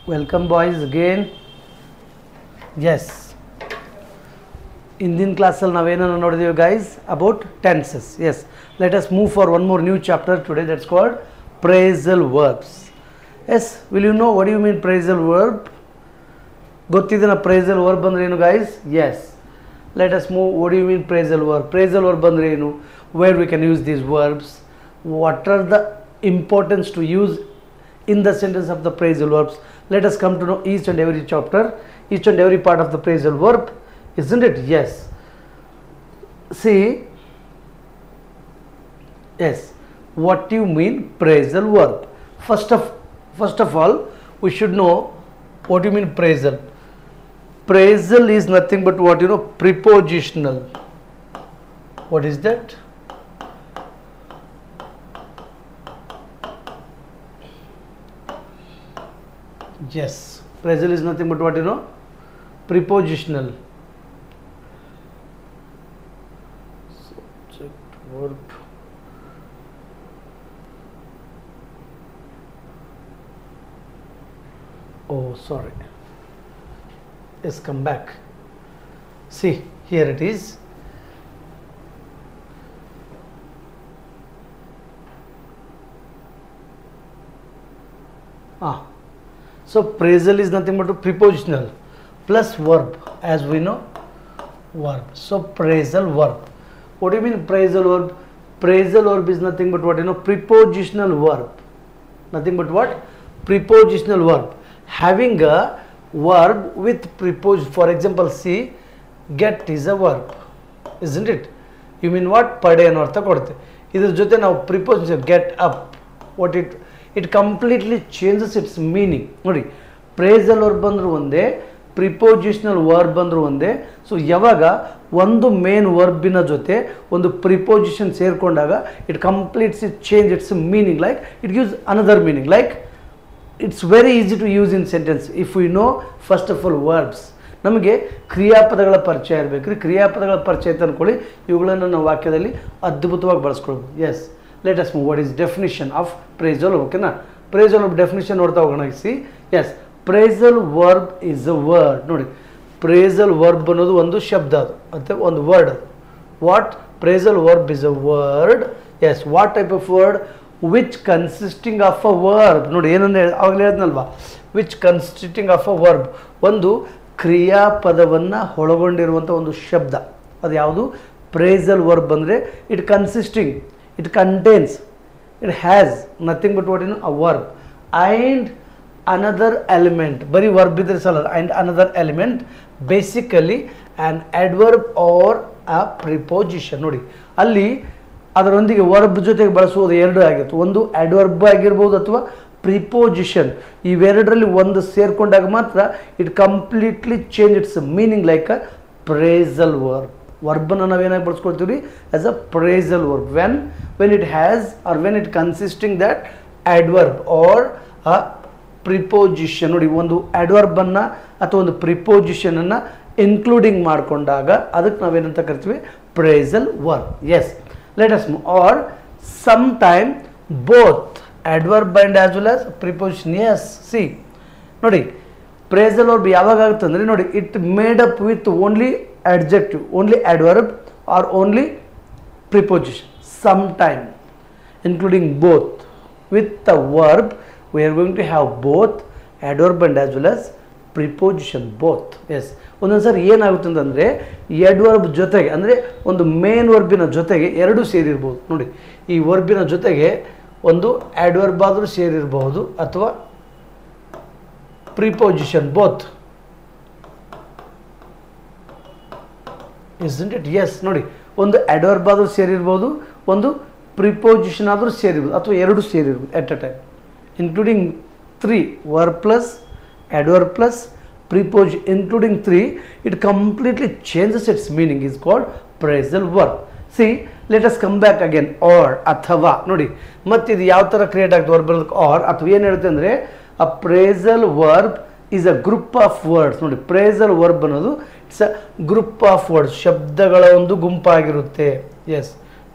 Welcome boys again. Yes. Indian class naವೇನ ನೋಡಿದೀವಿ guys about tenses. Yes. Let us move for one more new chapter today that's called phrasal verbs. Yes. Will you know what do you mean phrasal verb? ಗೊತ್ತಿದೆನಾ phrasal verb ಅಂದ್ರೆ ಏನು guys? Yes. Let us move. What do you mean phrasal verb? Phrasal verb ಅಂದ್ರೆ ಏನು? Where we can use these verbs? What are the importance to use in the sentence of the phrasal verbs? Let us come to know each and every chapter, each and every part of the phrasal verb, isn't it? Yes. See, yes. What do you mean phrasal verb? First of all, we should know what do you mean phrasal. Phrasal is nothing but what you know, prepositional. What is that? Yes, phrasal is nothing but what you know, prepositional. Subject, verb. Oh, sorry. Yes, come back. See, here it is. So phrasal is nothing but a prepositional plus verb, as we know, verb. So phrasal verb. What do you mean phrasal verb? Phrasal verb is nothing but what you know, prepositional verb. Nothing but what? Prepositional verb. Having a verb with preposition. For example, see, get is a verb, isn't it? You mean what? Pade ಅನ್ನೋ ಅರ್ಥ ಕೊಡುತ್ತೆ. ಇದರ ಜೊತೆ ನಾವು preposition get up. What it completely changes its meaning. ನೋಡಿ, phrasal verb ಅಂದ್ರೂ ಒಂದೇ, prepositional verb ಅಂದ್ರೂ ಒಂದೇ. ಸೊ ಯಾವಾಗ ಒಂದು ಮೇನ್ ವರ್ಬಿನ ಜೊತೆ ಒಂದು ಪ್ರಿಪೋಸಿಷನ್ ಸೇರಿಕೊಂಡಾಗ it completes it change its meaning, like it gives another meaning. Like it's very easy to use in sentence if we know first of all verbs. ನಮಗೆ ಕ್ರಿಯಾಪದಗಳ ಪರಿಚಯ ಇರಬೇಕು. ಕ್ರಿಯಾಪದಗಳ ಪರಿಚಯ ಅಂತ ಅಂದ್ಕೊಳ್ಳಿ, ಇವುಗಳನ್ನು ನಾವು ವಾಕ್ಯದಲ್ಲಿ ಅದ್ಭುತವಾಗಿ ಬಳಸ್ಕೊಳ್ಬೋದು. Yes, let us move. What is definition of phrasal? ಓಕೆನಾ, phrasal verb ಡೆಫಿನಿಷನ್ ನೋಡ್ತಾ ಹೋಗೋಣ. See, yes, phrasal verb is a word. ನೋಡಿ, phrasal verb ಅನ್ನೋದು ಒಂದು ಶಬ್ದ, ಅದು ಅಥವಾ ಒಂದು ವರ್ಡ್. ಅದು what? phrasal verb is a word. Yes, what type of word? Which consisting of a verb. ನೋಡಿ, ಏನಂದ್ರೆ ಆವಾಗಲೇ ಹೇಳಿದ್ನಲ್ವಾ, which consisting of a verb, ಒಂದು ಕ್ರಿಯಾಪದವನ್ನು ಒಳಗೊಂಡಿರುವಂಥ ಒಂದು ಶಬ್ದ. ಅದು ಯಾವುದು? phrasal verb ಅಂದರೆ it consisting, it contains, it has nothing but what you know, a verb and another element. Bari verb idre sala, and another element, basically an adverb or a preposition. ನೋಡಿ, ಅಲ್ಲಿ ಅದರೊಂದಿಗೆ verb ಜೊತೆಗೆ ಬಳಸುವುದು ಎರಡು ಆಗಿತ್ತು. ಒಂದು adverb ಆಗಿರ್ಬೋದು ಅಥವಾ ಪ್ರಿಪೋಸಿಷನ್. ಇವೆರಡರಲ್ಲಿ ಒಂದು ಸೇರ್ಕೊಂಡಾಗ ಮಾತ್ರ it completely change its meaning like a phrasal verb. ವರ್ಬನ್ನು ನಾವೇನಾಗಿ ಬಳಸ್ಕೊಳ್ತೀವಿ? As a phrasal verb when it has or when it consisting that adverb or a preposition. ನೋಡಿ, ಒಂದು adverb ಅನ್ನು ಅಥವಾ ಒಂದು preposition ಅನ್ನು ಇನ್ಕ್ಲೂಡಿಂಗ್ ಮಾಡಿಕೊಂಡಾಗ ಅದಕ್ಕೆ ನಾವೇನಂತ ಕರಿತೀವಿ? phrasal verb. Yes, let us move. Are sometime both adverb and as well as preposition. Yes, see, ನೋಡಿ, phrasal verb ಯಾವಾಗ ಆಗುತ್ತೆ ಅಂದರೆ, ನೋಡಿ, it made up with only adjective, only adverb or only preposition. Sometime including both. With the verb we are going to have both adverb and as well as preposition, both. Yes, ಒಂದೊಂದ್ಸರಿ ಏನಾಗುತ್ತೆ ಅಂತಂದರೆ, adverb ಜೊತೆಗೆ ಅಂದರೆ ಒಂದು main ವರ್ಬಿನ ಜೊತೆಗೆ ಎರಡು ಸೇರಿರ್ಬೋದು. ನೋಡಿ, ಈ ವರ್ಬಿನ ಜೊತೆಗೆ ಒಂದು adverb ಆದರೂ ಸೇರಿರಬಹುದು ಅಥವಾ preposition, both. isn't it? yes, ನೋಡಿ, ಒಂದು adverb ಆದರೂ ಸೇರಿರ್ಬೋದು, ಒಂದು ಪ್ರಿಪೋಸಿಷನ್ ಆದರೂ ಸೇರಿರ್ಬೋದು, ಅಥವಾ ಎರಡು ಸೇರಿರ್ಬೋದು at a time, including 3 verb plus adverb plus preposition, including 3, it completely changes its meaning, is called phrasal verb. see, let us come back again. or ಅಥವಾ ನೋಡಿ, ಮತ್ತೆ ಇದು ಯಾವ ಥರ ಕ್ರಿಯೇಟ್ ಆಗ್ತದೆ ವರ್ಬ್ ಬರೋದಕ್ಕೆ? or ಅಥವಾ ಏನು ಹೇಳುತ್ತೆ ಅಂದರೆ, a phrasal verb is a group of words. ನೋಡಿ, phrasal verb ಅನ್ನೋದು it's a group of words, ಶಬ್ದಗಳ ಒಂದು ಗುಂಪಾಗಿರುತ್ತೆ. Yes,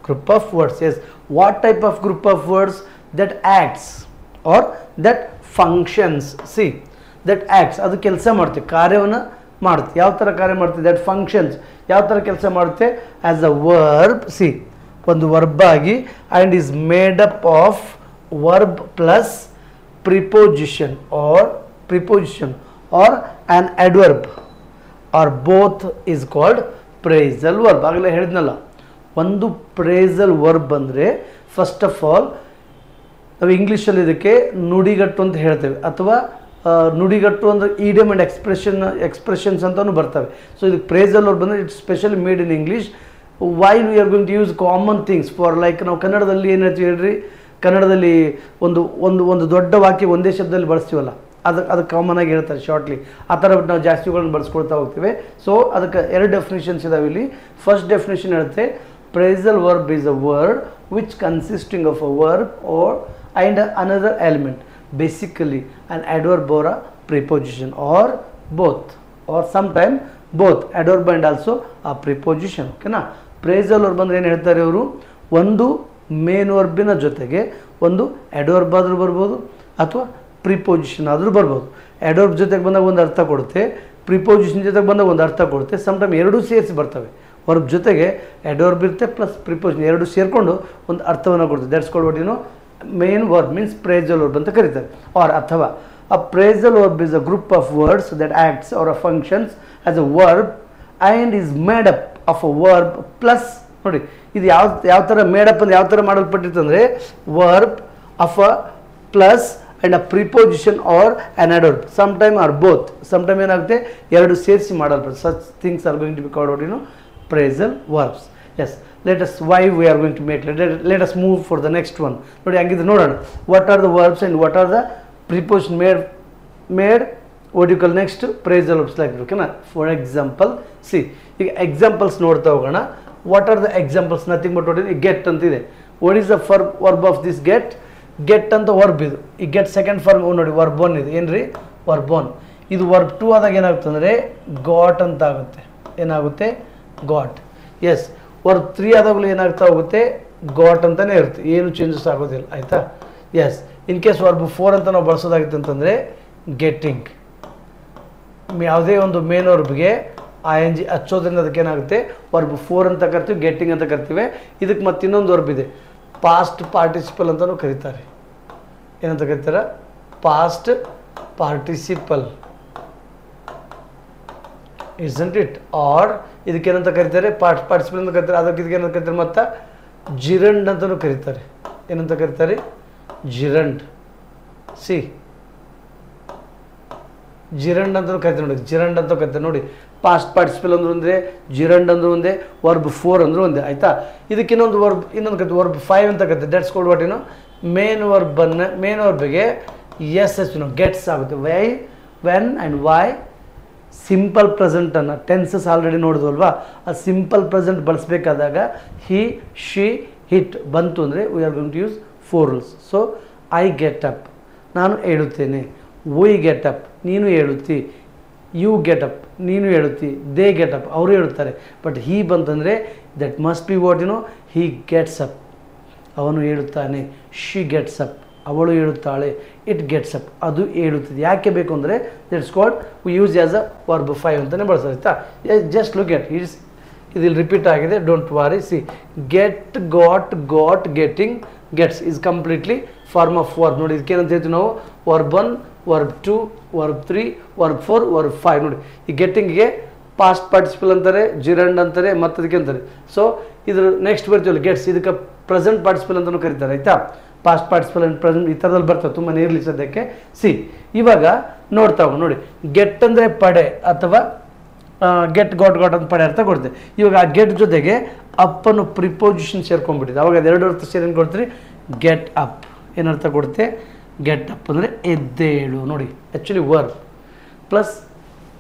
group of words. Yes, what type of group of words? That acts or that functions. See, that acts, ಅದು ಕೆಲಸ ಮಾಡುತ್ತೆ, ಕಾರ್ಯವನ್ನು ಮಾಡುತ್ತೆ. ಯಾವ ಥರ ಕಾರ್ಯ ಮಾಡುತ್ತೆ? ದಟ್ ಫಂಕ್ಷನ್ಸ್, ಯಾವ ಥರ ಕೆಲಸ ಮಾಡುತ್ತೆ? ಆ್ಯಸ್ ಅ ವರ್ಬ್, ಸಿ ಒಂದು ವರ್ಬ್ ಆಗಿ, and is made up of verb plus preposition or an adverb or both is called phrasal verb. ಆಗಲೇ ಹೇಳಿದ್ನಲ್ಲ, ಒಂದು ಪ್ರೇಸಲ್ ವರ್ಬ್ ಅಂದರೆ ಫಸ್ಟ್ ಆಫ್ ಆಲ್ ನಾವು ಇಂಗ್ಲೀಷಲ್ಲಿ ಇದಕ್ಕೆ ನುಡಿಗಟ್ಟು ಅಂತ ಹೇಳ್ತೇವೆ, ಅಥವಾ ನುಡಿಗಟ್ಟು ಅಂದರೆ ಈಡಿಯಮ್ ಆ್ಯಂಡ್ ಎಕ್ಸ್ಪ್ರೆಷನ್ಸ್ ಅಂತಲೂ ಬರ್ತವೆ. ಸೊ ಇದಕ್ಕೆ ಪ್ರೇಸಲ್ ವರ್ಬ್ ಅಂದರೆ it's specially made in English. Why we are going to use common things for like, ನಾವು ಕನ್ನಡದಲ್ಲಿ ಏನು ಹೇಳ್ತೀವಿ ಹೇಳ್ರಿ, ಕನ್ನಡದಲ್ಲಿ ಒಂದು ದೊಡ್ಡ ವಾಕ್ಯ ಒಂದೇ ಶಬ್ದದಲ್ಲಿ ಬಳಸ್ತೀವಲ್ಲ, ಅದು ಕಾಮನ್ ಆಗಿ ಹೇಳ್ತಾರೆ ಶಾರ್ಟ್ಲಿ, ಆ ಥರ ನಾವು ಜಾಸ್ತಿಗಳನ್ನು ಬಳಸ್ಕೊಳ್ತಾ ಹೋಗ್ತೀವಿ. ಸೊ ಅದಕ್ಕೆ ಎರಡು ಡೆಫಿನೇಷನ್ಸ್ ಇದಾವೆ ಇಲ್ಲಿ. ಫಸ್ಟ್ ಡೆಫಿನೇಷನ್ ಹೇಳುತ್ತೆ, phrasal verb is a word which consisting of a verb or and another element, basically an adverb or a preposition or both, or sometime both adverb and also a preposition. ಓಕೆನಾ? Phrasal verb ಅಂದರೆ ಏನು ಹೇಳ್ತಾರೆ ಅವರು, ಒಂದು main ವರ್ಬಿನ ಜೊತೆಗೆ ಒಂದು adverb ಆದರೂ ಬರ್ಬೋದು ಅಥವಾ ಪ್ರಿಪೋಸಿಷನ್ ಆದರೂ ಬರ್ಬೋದು. ಅಡ್ವರ್ಬ್ ಜೊತೆಗೆ ಬಂದಾಗ ಒಂದು ಅರ್ಥ ಕೊಡುತ್ತೆ, ಪ್ರಿಪೋಸಿಷನ್ ಜೊತೆಗೆ ಬಂದಾಗ ಒಂದು ಅರ್ಥ ಕೊಡುತ್ತೆ. ಸಮ್ಟೈಮ್ ಎರಡೂ ಸೇರಿಸಿ ಬರ್ತವೆ. ವರ್ಬ್ ಜೊತೆಗೆ ಅಡ್ವರ್ಬ್ ಇರುತ್ತೆ ಪ್ಲಸ್ ಪ್ರಿಪೋಸಿಷನ್, ಎರಡು ಸೇರಿಕೊಂಡು ಒಂದು ಅರ್ಥವನ್ನು ಕೊಡುತ್ತೆ. That's called what you know main verb means phrasal verb ಅಂತ ಕರೀತಾರೆ. ಆರ್ ಅಥವಾ a phrasal verb is a group of words that acts or functions as a verb and is made up of a verb plus, ನೋಡಿ ಇದು ಯಾವ ಥರ made up ಅಂದರೆ ಯಾವ ಥರ ಮಾಡಲ್ಪಟ್ಟಿತ್ತು ಅಂದರೆ, verb of a plus and a preposition or an adverb, sometime or both. Sometime ಏನಾಗುತ್ತೆ, ಎರಡು ಸೇರಿಸಿ ಮಾಡಲ್ಪಡುತ್ತೆ. Such things are going to be called out phrasal verbs. Yes, let us, why we are going to make, let us move for the next one. ನೋಡಿ ಹಂಗಿದ್ರೆ ನೋಡೋಣ, what are the verbs and what are the preposition made what you call next phrasal verbs like, ಓಕೆನಾ? For example C, ಈಗ examples ನೋಡ್ತಾ ಹೋಗೋಣ. What are the examples? Nothing but ನೋಡಿ, get ಅಂತಿದೆ. What is the verb of this get? Get ಅಂತ verb ಇದು. ಈ get second form ನೋಡಿ, ವರ್ಬ್ ಒನ್ ಇದು ಏನ್ರಿ, ವರ್ಬ್ ಒನ್. ಇದು ವರ್ಬ್ ಟು ಆದಾಗ ಏನಾಗುತ್ತೆ ಅಂದರೆ ಗಾಟ್ ಅಂತ ಆಗುತ್ತೆ. ಏನಾಗುತ್ತೆ? ಗಾಟ್. ಎಸ್, ವರ್ಬ್ 3 ಆದಾಗಲೂ ಏನಾಗ್ತಾ ಹೋಗುತ್ತೆ, ಗಾಟ್ ಅಂತಲೇ ಇರುತ್ತೆ, ಏನು ಚೇಂಜಸ್ ಆಗೋದಿಲ್ಲ. ಆಯಿತಾ? ಎಸ್, ಇನ್ ಕೇಸ್ ವರ್ಬ್ 4 ಅಂತ ನಾವು ಬಳಸೋದಾಗಿತ್ತು ಅಂತಂದರೆ ಗೆಟ್ಟಿಂಗ್. ಯಾವುದೇ ಒಂದು ಮೇನ್ ವರ್ಬ್ಗೆ ING ಹಚ್ಚೋದ್ರಿಂದ ಅದಕ್ಕೆ ಏನಾಗುತ್ತೆ, ವರ್ಬ್ 4 ಅಂತ ಕರಿತೀವಿ, ಗೆಟ್ಟಿಂಗ್ ಅಂತ ಕರಿತೀವಿ. ಇದಕ್ಕೆ ಮತ್ತೆ ಇನ್ನೊಂದು ವರ್ಬ್ ಇದೆ, ಪಾಸ್ಟ್ ಪಾರ್ಟಿಸಿಪಲ್ ಅಂತಲೂ ಕರೀತಾರೆ. ಏನಂತ ಕರೀತಾರೆ? Past participle, isn't it? Or ಇದಕ್ಕೇನಂತ ಕರೀತಾರೆ, ಪಾರ್ಟಿಸಿಪಲ್ ಅಂತ ಕರೀತಾರೆ. ಅದಕ್ಕೆ ಇದಕ್ಕೆ ಏನಂತ ಕರೀತಾರೆ, ಮತ್ತು ಜಿರಂಡ್ ಅಂತಲೂ ಕರೀತಾರೆ. ಏನಂತ ಕರೀತಾರೆ? ಜಿರಂಡ್. ಸಿ, ಜಿರಂಡ್ ಅಂತಲೂ ಕರಿತಾರೆ ನೋಡಿ, ಜಿರಂಡ್ ಅಂತ ಕರಿತಾರೆ ನೋಡಿ. ಪಾಸ್ಟ್ ಪಾರ್ಟಿಸಿಪಲ್ ಅಂದ್ರೂ ಒಂದೇ, ಜಿರಂಡ್ ಅಂದ್ರೂ ಒಂದೇ, ವರ್ಬ್ 4 ಅಂದ್ರೂ ಒಂದೇ. ಆಯಿತಾ? ಇದಕ್ಕೆ ಇನ್ನೊಂದು ಕರಿತೀವಿ, ವರ್ಬ್ 5 ಅಂತ ಕರಿತಾರೆ. ಡೆಟ್ಸ್ ಕೋಲ್ಡ್ ವಾಟ್ ಏನು, ಮೇನ್ ವರ್ಬ್ಗೆ ಎಸ್ ಎಸ್ ಗೆಟ್ಸ್ ಆಗುತ್ತೆ. Why, when and why. Simple ಪ್ರೆಸೆಂಟನ್ನು ಟೆನ್ಸಸ್ ಆಲ್ರೆಡಿ ನೋಡಿದ್ವಲ್ವಾ, ಆ ಸಿಂಪಲ್ ಪ್ರೆಸೆಂಟ್ ಬಳಸಬೇಕಾದಾಗ ಹಿ, ಶಿ, ಹಿಟ್ ಬಂತು ಅಂದರೆ we are going to use 4 rules. So I get up, ನಾನು ಹೇಳುತ್ತೇನೆ. ವಿ ಗೆಟ್ ಅಪ್, ನೀನು ಹೇಳುತ್ತಿ. ಯು ಗೆಟ್ ಅಪ್, ನೀನು ಹೇಳುತ್ತಿ. ದೇ ಗೆಟ್ ಅಪ್, ಅವರು ಹೇಳುತ್ತಾರೆ. ಬಟ್ ಹೀ ಬಂತಂದರೆ that must be what you know, he gets up, ಅವನು ಹೇಳುತ್ತಾನೆ. ಶಿ ಗೆಟ್ಸ್ ಅಪ್, ಅವಳು ಹೇಳುತ್ತಾಳೆ. ಇಟ್ ಗೆಟ್ಸ್ ಅಪ್, ಅದು ಹೇಳುತ್ತದೆ. ಯಾಕೆ ಬೇಕು ಅಂದರೆ that's called we use as a verb 5 ಅಂತಲೇ ಬಳಸೋದು. ಆಯಿತಾ? ಜಸ್ಟ್ ಲುಕ್ ಎಟ್ ಇದು ರಿಪೀಟ್ ಆಗಿದೆ, don't worry. See, get, got, getting, gets is completely form of verb. ನೋಡಿ ಇದಕ್ಕೇನಂತ ಹೇಳ್ತೀವಿ ನಾವು, verb 1, verb 2, verb 3, verb 4, verb 5. ನೋಡಿ ಈ ಗೆಟ್ಟಿಂಗಿಗೆ ಪಾಸ್ಟ್ ಪಾರ್ಟಿಸಿಪಲ್ ಅಂತಾರೆ, ಜಿರಂಡ್ ಅಂತಾರೆ, ಮತ್ತು ಅದಕ್ಕೆ ಅಂತಾರೆ. ಸೊ ಇದ್ರ ನೆಕ್ಸ್ಟ್ ಬರ್ತೀವಲ್ಲ ಗೆಟ್ಸ್, ಇದಕ್ಕೆ ಪ್ರೆಸೆಂಟ್ ಪಾರ್ಟಿಸಿಪಲ್ ಅಂತಲೂ ಕರೀತಾರೆ. ಆಯಿತಾ? ಪಾಸ್ಟ್ ಪಾರ್ಟಿಸಿಪಲ್ ಆ್ಯಂಡ್ ಪ್ರೆಸೆಂಟ್ ಈ ಥರದಲ್ಲಿ ಬರ್ತವೆ, ತುಂಬ ಇರಲಿ ಸದ್ಯಕ್ಕೆ. ಸಿ, ಇವಾಗ ನೋಡ್ತಾ ಹೋಗಿ ನೋಡಿ, ಗೆಟ್ ಅಂದರೆ ಪಡೆ ಅಥವಾ ಗೆಟ್ ಗಾಟ್ ಅಂತ ಪಡೆ ಅರ್ಥ ಕೊಡ್ತೆ. ಇವಾಗ ಆ ಗೆಟ್ ಜೊತೆಗೆ ಅಪ್ಪನ್ನು ಪ್ರಿಪೋಸಿಷನ್ ಸೇರ್ಕೊಂಡ್ಬಿಟ್ಟಿದೆ. ಅವಾಗ ಅದೆರಡು ಅರ್ಥ ಸೇರಿ ಏನು ಕೊಡ್ತೀರಿ, ಗೆಟ್ ಅಪ್. ಏನರ್ಥ ಕೊಡುತ್ತೆ, ಗೆಟ್ ಅಪ್ ಅಂದರೆ ಎದ್ದೇಳು. ನೋಡಿ actually verb plus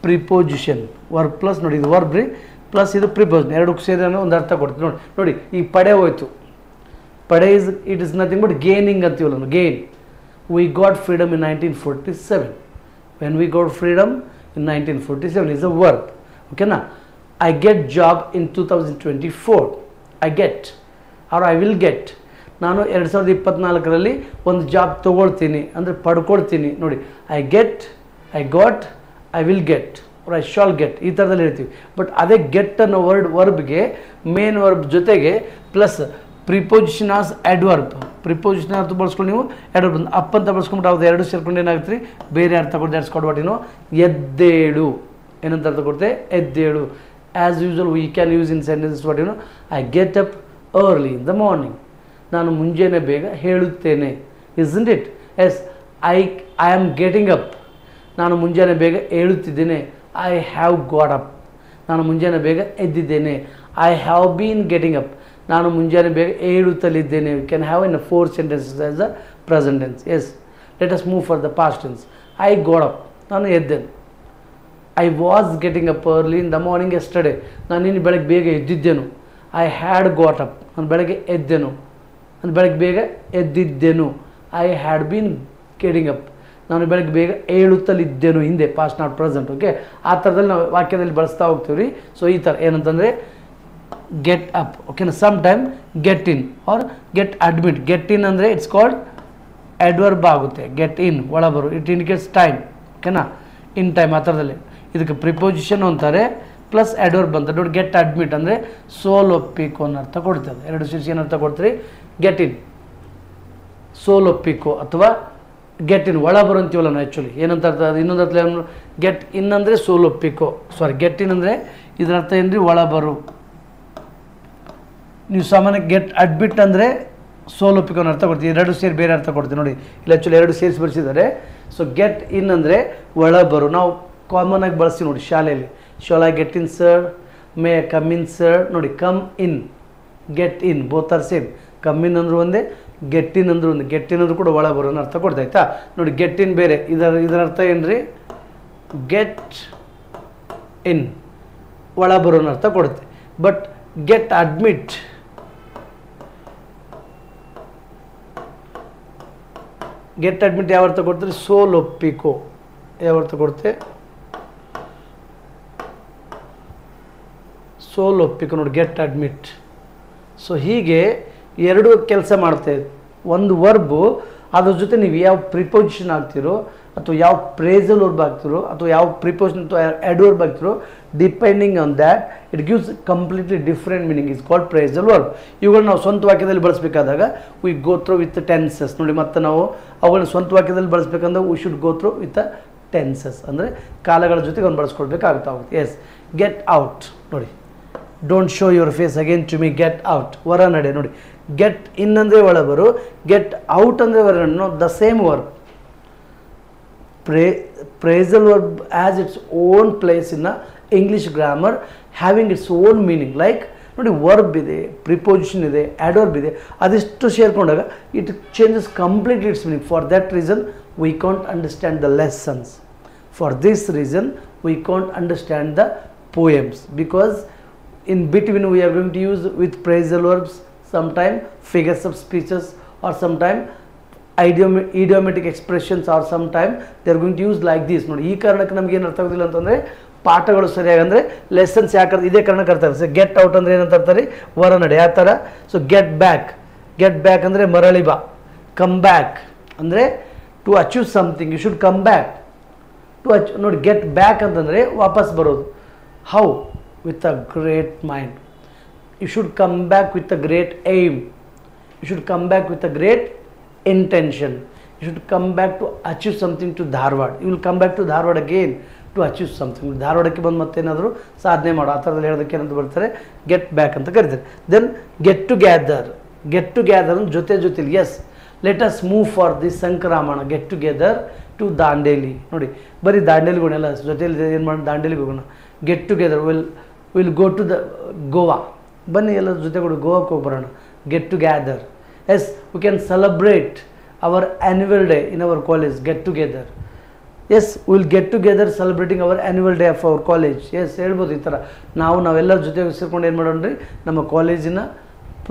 preposition, verb plus ನೋಡಿ ಇದು ವರ್ಬ್ ರೀ, ಪ್ಲಸ್ ಇದು ಪ್ರಿಪೋಸಿಷನ್, ಎರಡಕ್ಕೂ ಸೇರಿ ಅನ್ನೋ ಒಂದು ಅರ್ಥ ಕೊಡ್ತೀವಿ. ನೋಡಿ ಈ ಪಡೆ ಹೋಯ್ತು. ಪಡೆ it is nothing but gaining ಅಂತೀವಲ್ಲ ನಾವು, gain. We got freedom in 1947. When we got freedom in 1947 is a verb. ಓಕೆನಾ? I get job in 2024. I get or I will get. ನಾನು 2024ರಲ್ಲಿ ಒಂದು ಜಾಬ್ ತೊಗೊಳ್ತೀನಿ ಅಂದರೆ ಪಡ್ಕೊಳ್ತೀನಿ. ನೋಡಿ I get I got, I will get, or I shall get, ಈ ಥರದಲ್ಲಿ ಹೇಳ್ತೀವಿ. ಬಟ್ ಅದೇ ಗೆಟ್ ಅನ್ನೋ ವರ್ಬ್ಗೆ ಮೇನ್ ವರ್ಬ್ ಜೊತೆಗೆ plus preposition as adverb, preposition ಅರ್ಥ ಬಳಸ್ಕೊಂಡು ನೀವು ಅಡ್ವರ್ಬ್ ಅಪ್ ಅಂತ ಬಳಸ್ಕೊಂಡ್ಬಿಟ್ಟು ಅವ್ರದ್ದು ಎರಡು ಸೇರ್ಕೊಂಡು ಏನಾಗುತ್ತೆ ರೀ, ಬೇರೆ ಅರ್ಥ ಕೊಡ್ತೀವಿ. That's called what you know, ಎದ್ದೇಳು. ಏನಂತ ಅರ್ಥ ಕೊಡ್ತೆ, ಎದ್ದೇಳು. As usual we can use in sentence what you know, I get up early in the morning, ನಾನು ಮುಂಜಾನೆ ಬೇಗ ಹೇಳುತ್ತೇನೆ. Isn't it? Yes, I am getting up, ನಾನು ಮುಂಜಾನೆ ಬೇಗ ಹೇಳುತ್ತಿದ್ದೇನೆ. ಐ ಹ್ಯಾವ್ ಗಾಟ್ ಅಪ್, ನಾನು ಮುಂಜಾನೆ ಬೇಗ ಎದ್ದಿದ್ದೇನೆ. I have been getting up, ನಾನು ಮುಂಜಾನೆ ಬೇಗ ಹೇಳುತ್ತಲಿದ್ದೇನೆ. You can have in 4 sentences as the present tense. Yes, let us move for the past tense. I got up, ನಾನು ಎದ್ದೇನೆ. I was getting up early in the morning yesterday, ನಾನು ಇನ್ನು ಬೆಳಗ್ಗೆ ಬೇಗ ಎದ್ದಿದ್ದೆನು. ಐ ಹ್ಯಾಡ್ ಗಾಟ್ ಅಪ್, ನಾನು ಬೆಳಗ್ಗೆ ಎದ್ದೆನು, ನಾನು ಬೆಳಗ್ಗೆ ಬೇಗ ಎದ್ದಿದ್ದೆನು. I had been getting up, ನಾನು ಬೆಳಗ್ಗೆ ಬೇಗ ಹೇಳುತ್ತಲಿದ್ದೆನು. ಹಿಂದೆ ಪಾಸ್ಟ್ ನಾಟ್ ಪ್ರೆಸೆಂಟ್. ಓಕೆ, ಆ ಥರದಲ್ಲಿ ನಾವು ವಾಕ್ಯದಲ್ಲಿ ಬಳಸ್ತಾ ಹೋಗ್ತೀವಿ ರೀ. ಸೊ ಈ ಥರ ಏನಂತಂದರೆ ಗೆಟ್ ಅಪ್. ಓಕೆನಾ, some time get in or get admit. Get in ಅಂದರೆ ಇಟ್ಸ್ ಕಾಲ್ಡ್ ಅಡ್ವರ್ಬ್ ಆಗುತ್ತೆ. ಗೆಟ್ ಇನ್ ಒಳಬರು, ಇಟ್ ಇಂಡಿಕೇಟ್ಸ್ ಟೈಮ್. ಓಕೆನಾ, ಇನ್ ಟೈಮ್ ಆ ಥರದಲ್ಲಿ. ಇದಕ್ಕೆ ಪ್ರಿಪೋಸಿಷನ್ ಅಂತಾರೆ ಪ್ಲಸ್ ಅಡ್ವರ್ಬ್ ಅಂತ. ನೋಡಿ, ಗೆಟ್ ಅಡ್ಮಿಟ್ ಅಂದರೆ ಸೋಲೊಪ್ಪಿಕೋ ಅನ್ನೋ ಅರ್ಥ ಕೊಡ್ತದೆ. ಎರಡು ಸೇರಿಸಿ ಏನು ಅರ್ಥ ಕೊಡ್ತೀರಿ, ಗೆಟ್ ಇನ್, ಸೋಲೊಪ್ಪಿಕೋ ಅಥವಾ ಗೆಟ್ ಇನ್, ಒಳ ಬರು ಅಂತೀವಲ್ಲ ನಾವು ಆ್ಯಕ್ಚುಲಿ. ಏನಂತ ಅರ್ಥ, ಇನ್ನೊಂದು ಅರ್ಥ ಗೆಟ್ ಇನ್ ಅಂದರೆ ಸೋಲೊಪ್ಪಿಕೋ, ಸಾರಿ ಗೆಟ್ ಇನ್ ಅಂದರೆ ಇದರ ಅರ್ಥ ಏನು ರೀ, ಒಳ ಬರು. ನೀವು ಸಾಮಾನ್ಯ ಗೆಟ್ ಅಡ್ಮಿಟ್ ಅಂದರೆ ಸೋಲೊಪ್ಪಿಕೋ ಅನ್ನೋ ಅರ್ಥ ಕೊಡ್ತೀವಿ. ಎರಡು ಸೇರಿ ಬೇರೆ ಅರ್ಥ ಕೊಡ್ತೀವಿ. ನೋಡಿ, ಇಲ್ಲಿ ಆ್ಯಕ್ಚುಲಿ ಎರಡು ಸೇರಿಸಿ ಬರೆಸಿದ್ದಾರೆ. ಸೊ ಗೆಟ್ ಇನ್ ಅಂದರೆ ಒಳ ಬರು. ನಾವು ಕಾಮನ್ ಆಗಿ ಬಳಸ್ತೀವಿ ನೋಡಿ ಶಾಲೆಯಲ್ಲಿ. Shall I get in sir, may I come in sir. ನೋಡಿ, come in, get in, both are same. Come in ಅಂದರೂ ಒಂದೇ, ಗೆಟ್ ಇನ್ ಅಂದರೂ ಒಂದು. ಗೆಟ್ ಇನ್ ಅಂದರೂ ಕೂಡ ಒಳ ಬರೋ ಅರ್ಥ ಕೊಡ್ತಾಯ್ತಾ. ನೋಡಿ, ಗೆಟ್ ಇನ್ ಬೇರೆ, ಇದರ ಅರ್ಥ ಏನು ರೀ, ಗೆಟ್ ಇನ್, ಒಳ ಬರೋ ಅರ್ಥ ಕೊಡುತ್ತೆ. But get admit, get admit ಯಾವ ಅರ್ಥ ಕೊಡ್ತಾರೆ, ಸೋಲೊಪ್ಪಿಕೋ. ಯಾವ ಅರ್ಥ ಕೊಡುತ್ತೆ, ಸೋಲೊಪ್ಪಿಕೋ. ನೋಡಿ, ಗೆಟ್ ಅಡ್ಮಿಟ್. ಸೊ ಹೀಗೆ ಎರಡು ಕೆಲಸ ಮಾಡ್ತೇವೆ. ಒಂದು ವರ್ಬು, ಅದ್ರ ಜೊತೆ ನೀವು ಯಾವ ಪ್ರಿಪೋಸಿಷನ್ ಆಗ್ತಿರೋ ಅಥವಾ ಯಾವ ಪ್ರೇಸಲ್ ವರ್ಬ್ ಆಗ್ತಿರೋ ಅಥವಾ ಯಾವ ಪ್ರಿಪೋಸಿಷನ್ ಅಥವಾ ಅಡ್ವರ್ಬ್ ಆಗ್ತಿರೋ, depending on that it gives completely different meaning. Is called phrasal verb. ಇವುಗಳು ನಾವು ಸ್ವಂತ ವಾಕ್ಯದಲ್ಲಿ ಬಳಸಬೇಕಾದಾಗ we go through with tenses. ನೋಡಿ, ಮತ್ತು ನಾವು ಅವುಗಳನ್ನ ಸ್ವಂತ ವಾಕ್ಯದಲ್ಲಿ ಬಳಸಬೇಕಂದ್ರೆ we should go through with tenses, ಅಂದರೆ ಕಾಲಗಳ ಜೊತೆಗೆ ಅವ್ನು ಬಳಸ್ಕೊಳ್ಬೇಕಾಗುತ್ತೆ. Yes, get out. ನೋಡಿ, don't show your face again to me, get out, ಹೊರ ನಡೆ. ನೋಡಿ, ಗೆಟ್ ಇನ್ ಅಂದರೆ ಒಳಬರು, ಗೆಟ್ ಔಟ್ ಅಂದರೆ ಹೊರ. The same verb. Phrasal verb as its own place in English grammar, having its own meaning. Like ನೋಡಿ, verb ಇದೆ, preposition ಇದೆ, adverb ಇದೆ, ಅದಿಷ್ಟು ಸೇರ್ಕೊಂಡಾಗ it changes completely its meaning. For that reason we can't understand the lessons. For this reason we can't understand the poems, because in between we are going to use with phrasal verbs, sometime figures of speeches, or sometime idiomatic expressions, or sometime they are going to use like this. ನೋಡಿ, ಈ ಕಾರಣಕ್ಕೆ ನಮಗೆ ಏನು ಅರ್ಥ ಆಗೋದಿಲ್ಲ ಅಂತಂದರೆ ಪಾಠಗಳು ಸರಿಯಾಗಿ ಅಂದರೆ ಲೆಸನ್ಸ್ ಯಾಕೆ ಇದೇ ಕಾರಣಕ್ಕೆ ಅರ್ಥ ಆಗುತ್ತೆ. ಗೆಟ್ ಔಟ್ ಅಂದರೆ ಏನಂತ ಅರ್ಥ ರೀ, ಹೊರ ನಡೆ, ಯಾವ ಥರ. ಸೊ ಗೆಟ್ ಬ್ಯಾಕ್ ಅಂದರೆ ಮರಳಿ ಬಾ. ಕಮ್ ಬ್ಯಾಕ್ ಅಂದರೆ to achieve something, you should come back to achieve. ನೋಡಿ, ಗೆಟ್ ಬ್ಯಾಕ್ ಅಂತಂದರೆ ವಾಪಸ್ ಬರೋದು. How? With a great mind. You should come back with a great aim. You should come back with a great intention. You should come back to achieve something to Dharwad. You will come back to Dharwad again to achieve something. ಧಾರವಾಡಕ್ಕೆ ಬಂದು ಮತ್ತೇನಾದರೂ ಸಾಧನೆ ಮಾಡೋ ಆ ಥರದಲ್ಲಿ ಹೇಳೋದಕ್ಕೆ ಏನಂತ ಬರ್ತಾರೆ, ಗೆಟ್ ಬ್ಯಾಕ್ ಅಂತ ಕರೀತಾರೆ. ದೆನ್ ಗೆಟ್ ಟುಗೆದರ್ ಜೊತೆಲಿ. Yes, let us move for the Sankramana, get together to Dandeli. ನೋಡಿ, ಬರೀ ದಾಂಡೇಲಿಗೆ ಹೋಗೋಣ, ಜೊತೆಲಿ ಏನು ಮಾಡೋಣ, ದಾಂಡೇಲಿಗೆ ಹೋಗೋಣ. Get together, will go to the Goa. ಬನ್ನಿ ಎಲ್ಲ ಜೊತೆಗಳು ಗೋವಾಕ್ಕೆ ಹೋಗಿ ಬರೋಣ. Get together. Yes, we can celebrate our annual day in our college, get together. Yes, we will get together celebrating our annual day of our college. Yes, ಹೇಳ್ಬೋದು. ಈ ಥರ ನಾವೆಲ್ಲರ ಜೊತೆ ಸೇರ್ಕೊಂಡು ಏನು ಮಾಡೋಣ ರೀ, ನಮ್ಮ ಕಾಲೇಜಿನ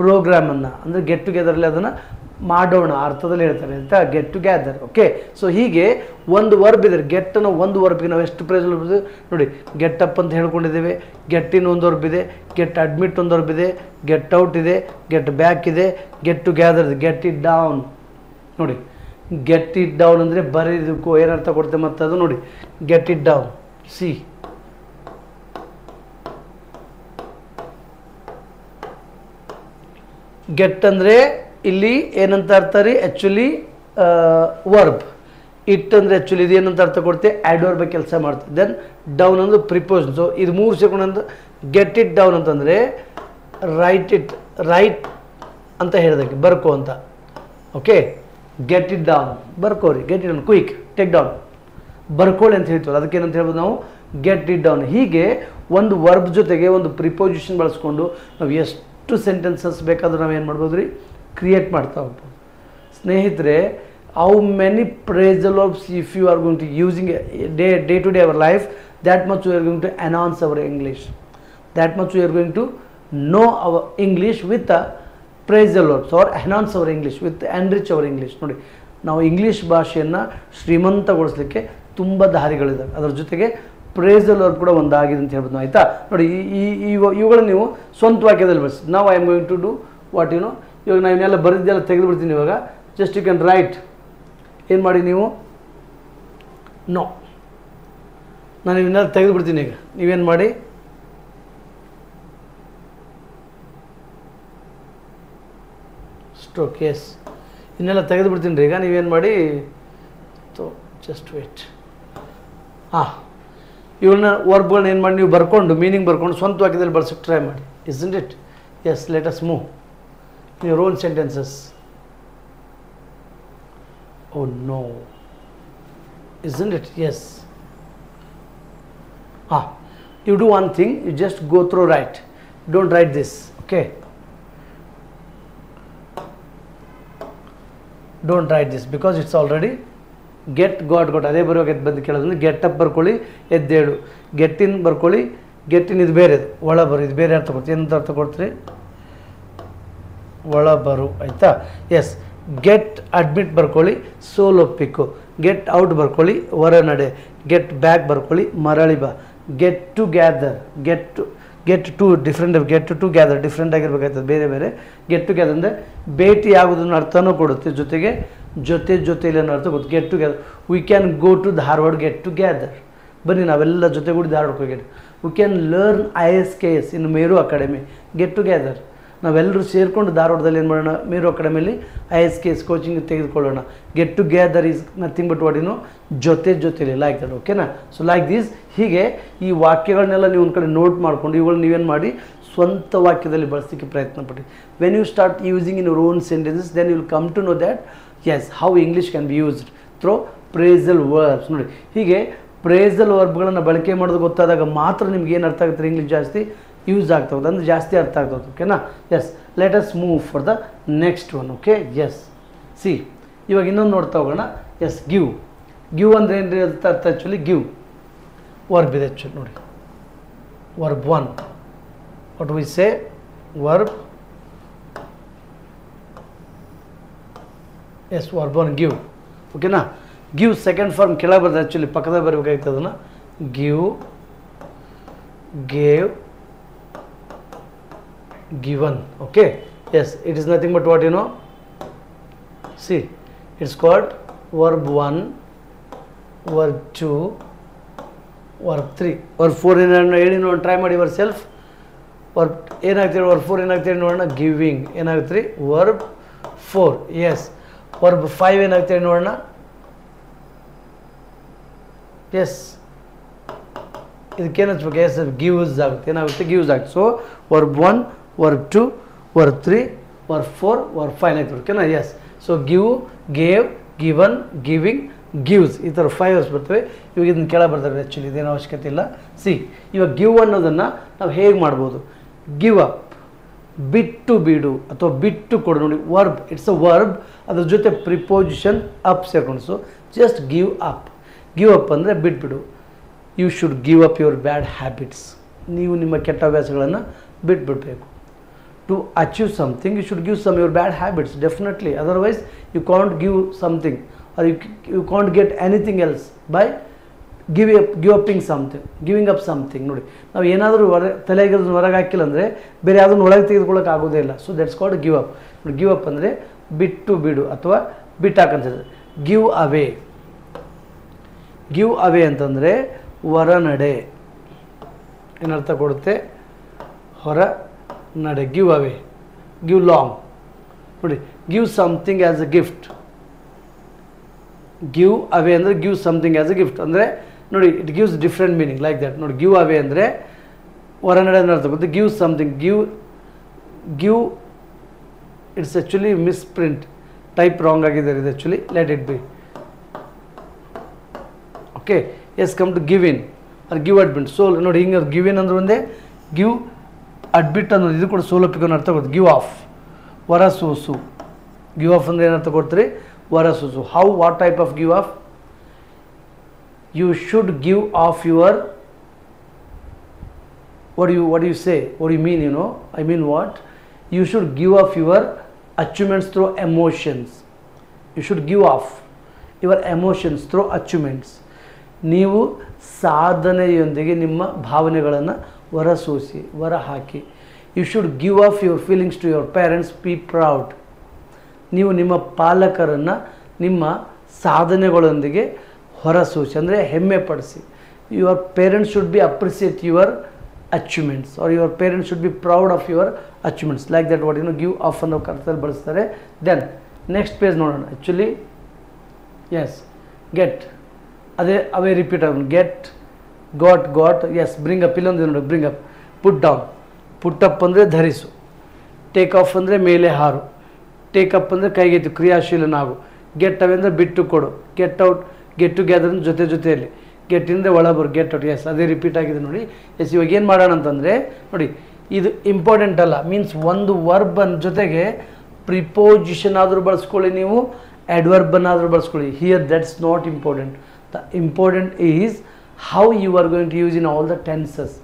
ಪ್ರೋಗ್ರಾಮನ್ನು ಅಂದರೆ ಗೆಟ್ ಟುಗೆದರಲ್ಲಿ ಅದನ್ನು ಮಾಡೋಣ ಅರ್ಥದಲ್ಲಿ ಹೇಳ್ತಾರೆ ಅಂತ, ಗೆಟ್ ಟುಗೆದರ್. ಓಕೆ, ಸೊ ಹೀಗೆ ಒಂದು ವರ್ಬ್ ಇದೆ. ಗೆಟ್ ಅನ್ನೋ ಒಂದು ವರ್ಬ್ಗೆ ನಾವು ಎಷ್ಟು ಪ್ರೈಸ್ ನೋಡಿ, ಗೆಟ್ ಅಪ್ ಅಂತ ಹೇಳ್ಕೊಂಡಿದ್ದೇವೆ, ಗೆಟ್ ಇನ್ ಒಂದು ವರ್ಬ್ ಇದೆ, ಗೆಟ್ ಅಡ್ಮಿಟ್ ಒಂದು ವರ್ಬ್ ಇದೆ, ಗೆಟ್ ಔಟ್ ಇದೆ, ಗೆಟ್ ಬ್ಯಾಕ್ ಇದೆ, ಗೆಟ್ ಟುಗೆದರ್ ಇದೆ, ಗೆಟ್ ಇಟ್ ಡೌನ್. ನೋಡಿ, ಗೆಟ್ ಇಟ್ ಡೌನ್ ಅಂದರೆ ಬರೀದಕ್ಕೂ ಏನರ್ಥ ಕೊಡುತ್ತೆ ಮತ್ತು ಅದು ನೋಡಿ get it down. C get ಅಂದರೆ ಇಲ್ಲಿ ಏನಂತ ಅರ್ಥ ರೀ, ಆ್ಯಕ್ಚುಲಿ ವರ್ಬ್. ಇಟ್ ಅಂದರೆ ಆ್ಯಕ್ಚುಲಿ ಇದು ಏನಂತ ಅರ್ಥ ಕೊಡುತ್ತೆ, ಆ್ಯಡ್ ಬೈ ಕೆಲಸ ಮಾಡ್ತದೆ. ದೆನ್ ಡೌನ್ ಅಂದ್ರೆ ಪ್ರಿಪೋಷನ್. ಸೊ ಇದು 3 ಸೆಕೆಂಡ್ ಅಂತ. ಗೆಟ್ ಇಟ್ ಡೌನ್ ಅಂತಂದರೆ ರೈಟ್ ಅಂತ ಹೇಳಿದಕ್ಕೆ ಬರ್ಕೋ ಅಂತ. ಓಕೆ, ಗೆಟ್ ಇಟ್ ಡೌನ್ ಬರ್ಕೋರಿ, get it down quick, take down, ಬರ್ಕೊಳ್ಳಿ ಅಂತ ಹೇಳ್ತೀವಲ್ಲ ಅದಕ್ಕೆ ಏನಂತ ಹೇಳ್ಬೋದು ನಾವು, ಗೆಟ್ ಇಟ್ ಡೌನ್. ಹೀಗೆ ಒಂದು ವರ್ಬ್ ಜೊತೆಗೆ ಒಂದು ಪ್ರಿಪೋಸಿಷನ್ ಬಳಸ್ಕೊಂಡು ನಾವು ಎಷ್ಟು ಸೆಂಟೆನ್ಸಸ್ ಬೇಕಾದರೂ ನಾವು ಏನು ಮಾಡ್ಬೋದು ರೀ, ಕ್ರಿಯೇಟ್ ಮಾಡ್ತಾ ಹೋಗ್ಬೋದು. ಸ್ನೇಹಿತರೆ, how many phrasal verbs if you are going to using day to day our life, that much you are going to enhance our English, that much you are going to know our English with a phrasal verbs or enhance our English with enrich our English. ನೋಡಿ, ನಾವು English ಭಾಷೆಯನ್ನು ಶ್ರೀಮಂತಗೊಳಿಸಲಿಕ್ಕೆ ತುಂಬ ದಾರಿಗಳಿದ್ದಾವೆ. ಅದರ ಜೊತೆಗೆ phrasal verb ಕೂಡ ಒಂದಾಗಿದೆ ಅಂತ ಹೇಳ್ಬೋದು. ಆಯಿತಾ, ನೋಡಿ ಇವುಗಳನ್ನ ನೀವು ಸ್ವಂತ ವಾಕ್ಯದಲ್ಲಿ ಬಳಸಿ. ನಾವು I am going to do what you know. ಇವಾಗ ನಾನು ಇವನ್ನೆಲ್ಲ ಬರೆದಿದ್ದೆಲ್ಲ ತೆಗೆದು ಬಿಡ್ತೀನಿ. ಇವಾಗ ಜಸ್ಟ್ ಯು ಕ್ಯಾನ್ ರೈಟ್. ಏನು ಮಾಡಿ ನೀವು, ನೋ, ನಾನು ಇವನ್ನೆಲ್ಲ ತೆಗೆದು ಬಿಡ್ತೀನಿ. ಈಗ ನೀವೇನು ಮಾಡಿ, ಸ್ಟ್ರೋಕ್. ಎಸ್, ಇನ್ನೆಲ್ಲ ತೆಗೆದು ಬಿಡ್ತೀನಿ ರೀ. ಈಗ ನೀವೇನು ಮಾಡಿ, ಜಸ್ಟ್ ವೇಟ್. ಇವನ್ನ ವರ್ಬ್ಗಳನ್ನ ಏನು ಮಾಡಿ ನೀವು ಬರ್ಕೊಂಡು ಮೀನಿಂಗ್ ಬರ್ಕೊಂಡು ಸ್ವಂತ ವಾಕ್ಯದಲ್ಲಿ ಬಳಸೋಕ್ಕೆ ಟ್ರೈ ಮಾಡಿ. Isn't it? Yes, let us move in your own sentences. Oh no, isn't it? Yes. You do one thing, you just go through right. Don't write this, okay? Don't write this because it's already get got ಅದೇ ಬರುವಾಗ ಎದ್ದು ಬಂದು ಕೇಳೋದಂದ್ರೆ get up ಬರ್ಕೊಳ್ಳಿ, ಎದ್ದೇಳು. Get in ಬರ್ಕೊಳ್ಳಿ, get in ಇದು ಬೇರೆ, ಒಳ ಬರು ಇದು ಬೇರೆ ಅರ್ಥ ಕೊಡ್ತೀವಿ. ಏನಂತ ಅರ್ಥ ಕೊಡ್ತೀರಿ? ಒಳ ಬರು. ಆಯಿತಾ? ಎಸ್. ಗೆಟ್ ಅಡ್ಮಿಟ್ ಬರ್ಕೊಳ್ಳಿ, ಸೋಲ್ ಒಪ್ಪಿಕು. ಗೆಟ್ ಔಟ್ ಬರ್ಕೊಳ್ಳಿ, ಹೊರ ನಡೆ. ಗೆಟ್ ಬ್ಯಾಕ್ ಬರ್ಕೊಳ್ಳಿ, ಮರಳಿ ಬಾ. Get together, get to different, get together different ಆಗಿರ್ಬೇಕಾಗ್ತದೆ, ಬೇರೆ ಬೇರೆ. ಗೆಟ್ ಟು ಗ್ಯಾದರ್ ಅಂದರೆ ಭೇಟಿ ಆಗೋದನ್ನ ಅರ್ಥನೂ ಕೊಡುತ್ತೆ, ಜೊತೆಗೆ ಜೊತೆಯಲ್ಲಿ ಅನ್ನೋ ಅರ್ಥ ಗೊತ್ತು. Get together, we can go to Dharwad, get together. ಬನ್ನಿ ನಾವೆಲ್ಲ ಜೊತೆಗೂಡಿ ಧಾರವಾಡಕ್ಕೆ ಹೋಗಿ. We can learn ISKS in Meru academy, get to gather. ನಾವೆಲ್ಲರೂ ಸೇರಿಕೊಂಡು ಧಾರವಾಡದಲ್ಲಿ ಏನು ಮಾಡೋಣ, ಮೇರು ಅಕಾಡೆಮಿಯಲ್ಲಿ ISKS ಕೋಚಿಂಗ್ ತೆಗೆದುಕೊಳ್ಳೋಣ. Get together is nothing but what ಏನು, ಜೊತೆಲಿ, ಲೈಕ್ ದಟ್. ಓಕೆನಾ? So like this. ಹೀಗೆ ಈ ವಾಕ್ಯಗಳನ್ನೆಲ್ಲ ನೀವು ಒಂದು ಕಡೆ ನೋಟ್ ಮಾಡಿಕೊಂಡು ಇವುಗಳನ್ನ ನೀವೇನು ಮಾಡಿ ಸ್ವಂತ ವಾಕ್ಯದಲ್ಲಿ ಬಳಸಲಿಕ್ಕೆ ಪ್ರಯತ್ನ ಪಡಿ. When you start using in your own sentences, then you will come to know that's how English can be used through phrasal verbs. ನೋಡಿ, ಹೀಗೆ ಫ್ರೇಸಲ್ ವರ್ಬ್ಗಳನ್ನು ಬಳಕೆ ಮಾಡೋದು ಗೊತ್ತಾದಾಗ ಮಾತ್ರ ನಿಮ್ಗೆ ಏನು ಅರ್ಥ ಆಗುತ್ತೆ, ಇಂಗ್ಲೀಷ್ ಜಾಸ್ತಿ ಯೂಸ್ ಆಗ್ತಾ ಹೋಗುತ್ತೆ, ಅಂದರೆ ಜಾಸ್ತಿ ಅರ್ಥ ಆಗ್ತದೆ. ಓಕೆನಾ? Yes, let us move for the next one. Okay, yes. See, ಇವಾಗ ಇನ್ನೊಂದು ನೋಡ್ತಾ ಹೋಗೋಣ. S, give. ಗಿವ್ ಅಂದರೆ ಏನು ಅರ್ಥ? ಆ್ಯಕ್ಚುಲಿ ಗಿವ್ ವರ್ಬ್ ಇದೆ. ಆ್ಯಕ್ಚುಲಿ ನೋಡಿ, verb 1. What we say, verb. Yes, verb 1 give. ಓಕೆನಾ? ಗಿವ್ ಸೆಕೆಂಡ್ ಫಾರ್ಮ್ ಕೆಳಗೆ ಬರ್ತದೆ. ಆ್ಯಕ್ಚುಲಿ ಪಕ್ಕದಾಗ ಬರಬೇಕಾಗ್ತದೆ ಅದನ್ನು. Give, gave, given. Okay, yes, it is nothing but what you know. See, it's called verb 1, verb 2, verb 3, verb 4. ಹೇಳಿ ನೋಡಿ, try ಮಾಡಿ your self. Verb ಏನಾಗ್ತೀರಿ, verb 4 ಏನಾಗ್ತೀರಿ ನೋಡೋಣ, ಗಿವಿಂಗ್ ಏನಾಗ್ತೀರಿ, ವರ್ಬ್ 4. ಎಸ್. ವರ್ಬ್ 5 ಏನಾಗ್ತೀರಿ ನೋಡೋಣ. ಎಸ್, ಇದಕ್ಕೇನು ಹಚ್ಬೇಕು? ಎಸ್, ಗಿವ್ಸ್ ಆಗುತ್ತೆ. ಏನಾಗುತ್ತೆ? Gives ಆಗುತ್ತೆ. So verb 1, verb 2, verb 3, verb 4, verb 5 ಆಗ್ತದೆ. ಓಕೆನಾ? Yes. So give, gave, given, giving, gives, ಈ ಥರ 5 ವರ್ಬ್ಸ್ ಬರ್ತವೆ. ಇವಾಗ ಇದನ್ನು ಕೆಳಗೆ ಬರ್ತಾರೆ. ಆ್ಯಕ್ಚುಲಿ ಇದೇನು ಅವಶ್ಯಕತೆ ಇಲ್ಲ. ಸಿ, ಇವಾಗ ಗಿವ್ ಅನ್ನೋದನ್ನು ನಾವು ಹೇಗೆ ಮಾಡ್ಬೋದು? ಗಿವ್ ಅಪ್, ಬಿಟ್ಟು ಬಿಡು ಅಥವಾ ಬಿಟ್ಟು ಕೊಡು. ನೋಡಿ, ವರ್ಬ್, ಇಟ್ಸ್ ಅ ವರ್ಬ್, ಅದ್ರ ಜೊತೆ ಪ್ರಿಪೋಸಿಷನ್ ಅಪ್ ಸೇರ್ಕೊಂಡು. So just give up. Give up ಅಂದರೆ ಬಿಟ್ಬಿಡು. You should give up your bad habits. ನೀವು ನಿಮ್ಮ ಕೆಟ್ಟ ಅಭ್ಯಾಸಗಳನ್ನು ಬಿಟ್ಬಿಡಬೇಕು. To achieve something, you should give some your bad habits, definitely. Otherwise, you can't give something, or you can't get anything else by giving up something. ನೋಡಿ, ನಾವು ಏನಾದರೂ ತಲೆಗೆ ಹೊರಗೆ ಹಾಕಿಲ್ಲ ಅಂದರೆ ಬೇರೆ ಯಾವುದನ್ನು ಒಳಗೆ ತೆಗೆದುಕೊಳ್ಳೋಕೆ ಆಗೋದೇ ಇಲ್ಲ. So that's called give up. ನೋಡಿ, ಗಿವ್ ಅಪ್ ಅಂದರೆ ಬಿಟ್ಟು ಬಿಡು ಅಥವಾ ಬಿಟ್ಟಾಕಂತದ್ದು. Give away. ಗಿವ್ ಅವೇ ಅಂತಂದರೆ ಹೊರನಡೆ, ಏನರ್ಥ ಕೊಡುತ್ತೆ? ಹೊರ ನಡೆ. Give away, give long. ನೋಡಿ, give something as a gift. Give away ಅಂದರೆ give something as a gift ಅಂದರೆ ನೋಡಿ, it gives different meaning like that. ನೋಡಿ, ಗಿವ್ ಅವೇ ಅಂದರೆ ಹೊರನಡೆ ಅಂದ್ರೆ ಅರ್ಥ ಕೊಡುತ್ತೆ. Give something, give it's actually misprint, type wrong ಆಗಿದೆ ಇದು actually. Let it be. Okay, yes come to give in or give admit. ಸೋಲ್ ನೋಡಿ, ಹಿಂಗೆ ಗಿವ್ ಇನ್ ಅಂದ್ರೆ ಒಂದೇ, ಗಿವ್ ಅಡ್ಬಿಟ್ ಅನ್ನೋದು ಇದು ಕೂಡ ಸೋಲೊಪ್ಪಿಗೆ ಅರ್ಥ ಕೊಡುತ್ತೆ. ಗಿವ್ ಆಫ್, ಹೊರಸೂಸು. ಗಿವ್ ಆಫ್ ಅಂದರೆ ಏನರ್ಥ ಕೊಡ್ತೀರಿ? ಹೊರಸೂಸು. How, what type of give off? You should give off your, what do you say, what do you mean, you know, I mean what, you should give off your achievements through emotions. You should give off your emotions through achievements. ನೀವು ಸಾಧನೆಯೊಂದಿಗೆ ನಿಮ್ಮ ಭಾವನೆಗಳನ್ನು ಹೊರಸೂಸಿ, ಹೊರಹಾಕಿ. You should give off your feelings to your parents, be proud. ನೀವು ನಿಮ್ಮ ಪಾಲಕರನ್ನು ನಿಮ್ಮ ಸಾಧನೆಗಳೊಂದಿಗೆ ಹೊರಸೂಸಿ ಅಂದರೆ ಹೆಮ್ಮೆ ಪಡಿಸಿ. Your parents should be appreciate your achievements, or your parents should be proud of your achievements, like that. What, you know, give off ಅನ್ನೋ ಅರ್ಥದಲ್ಲಿ ಬಳಸ್ತಾರೆ. ದೆನ್ ನೆಕ್ಸ್ಟ್ ಪೇಜ್ ನೋಡೋಣ. ಆ್ಯಕ್ಚುಲಿ ಎಸ್, ಗೆಟ್, ಅದೇ ಅವೇ ರಿಪೀಟ್ ಆಗೋಣ. Get, got, yes. Bring up, ಇಲ್ಲೊಂದು ನೋಡಿ, bring up. Put down, put up ಅಂದರೆ ಧರಿಸು. ಟೇಕ್ ಆಫ್ ಅಂದರೆ ಮೇಲೆ ಹಾರು. ಟೇಕ್ ಅಪ್ ಅಂದರೆ ಕೈಗೆತ್ತು, ಕ್ರಿಯಾಶೀಲನಾಗು. ಗೆಟ್ ಅವೇ ಅಂದರೆ ಬಿಟ್ಟು ಕೊಡು. ಗೆಟ್ ಔಟ್, ಗೆಟ್ ಟುಗೆದರ್ ಅಂದರೆ ಜೊತೆಯಲ್ಲಿ. ಗೆಟ್ ಇಂದರೆ ಒಳಬರು, ಗೆಟ್ ಔಟ್. ಎಸ್, ಅದೇ ರಿಪೀಟ್ ಆಗಿದೆ ನೋಡಿ. ಎಸ್, ಇವಾಗ ಏನು ಮಾಡೋಣ ಅಂತಂದರೆ ನೋಡಿ, ಇದು ಇಂಪಾರ್ಟೆಂಟ್ ಅಲ್ಲ. ಮೀನ್ಸ್ ಒಂದು ವರ್ಬನ್ ಜೊತೆಗೆ ಪ್ರಿಪೋಸಿಷನ್ ಆದರೂ ಬಳಸ್ಕೊಳ್ಳಿ, ನೀವು ಅಡ್ವರ್ಬನ್ ಆದರೂ ಬಳಸ್ಕೊಳ್ಳಿ. Here that's not important. The important is how you are going to use in all the tenses.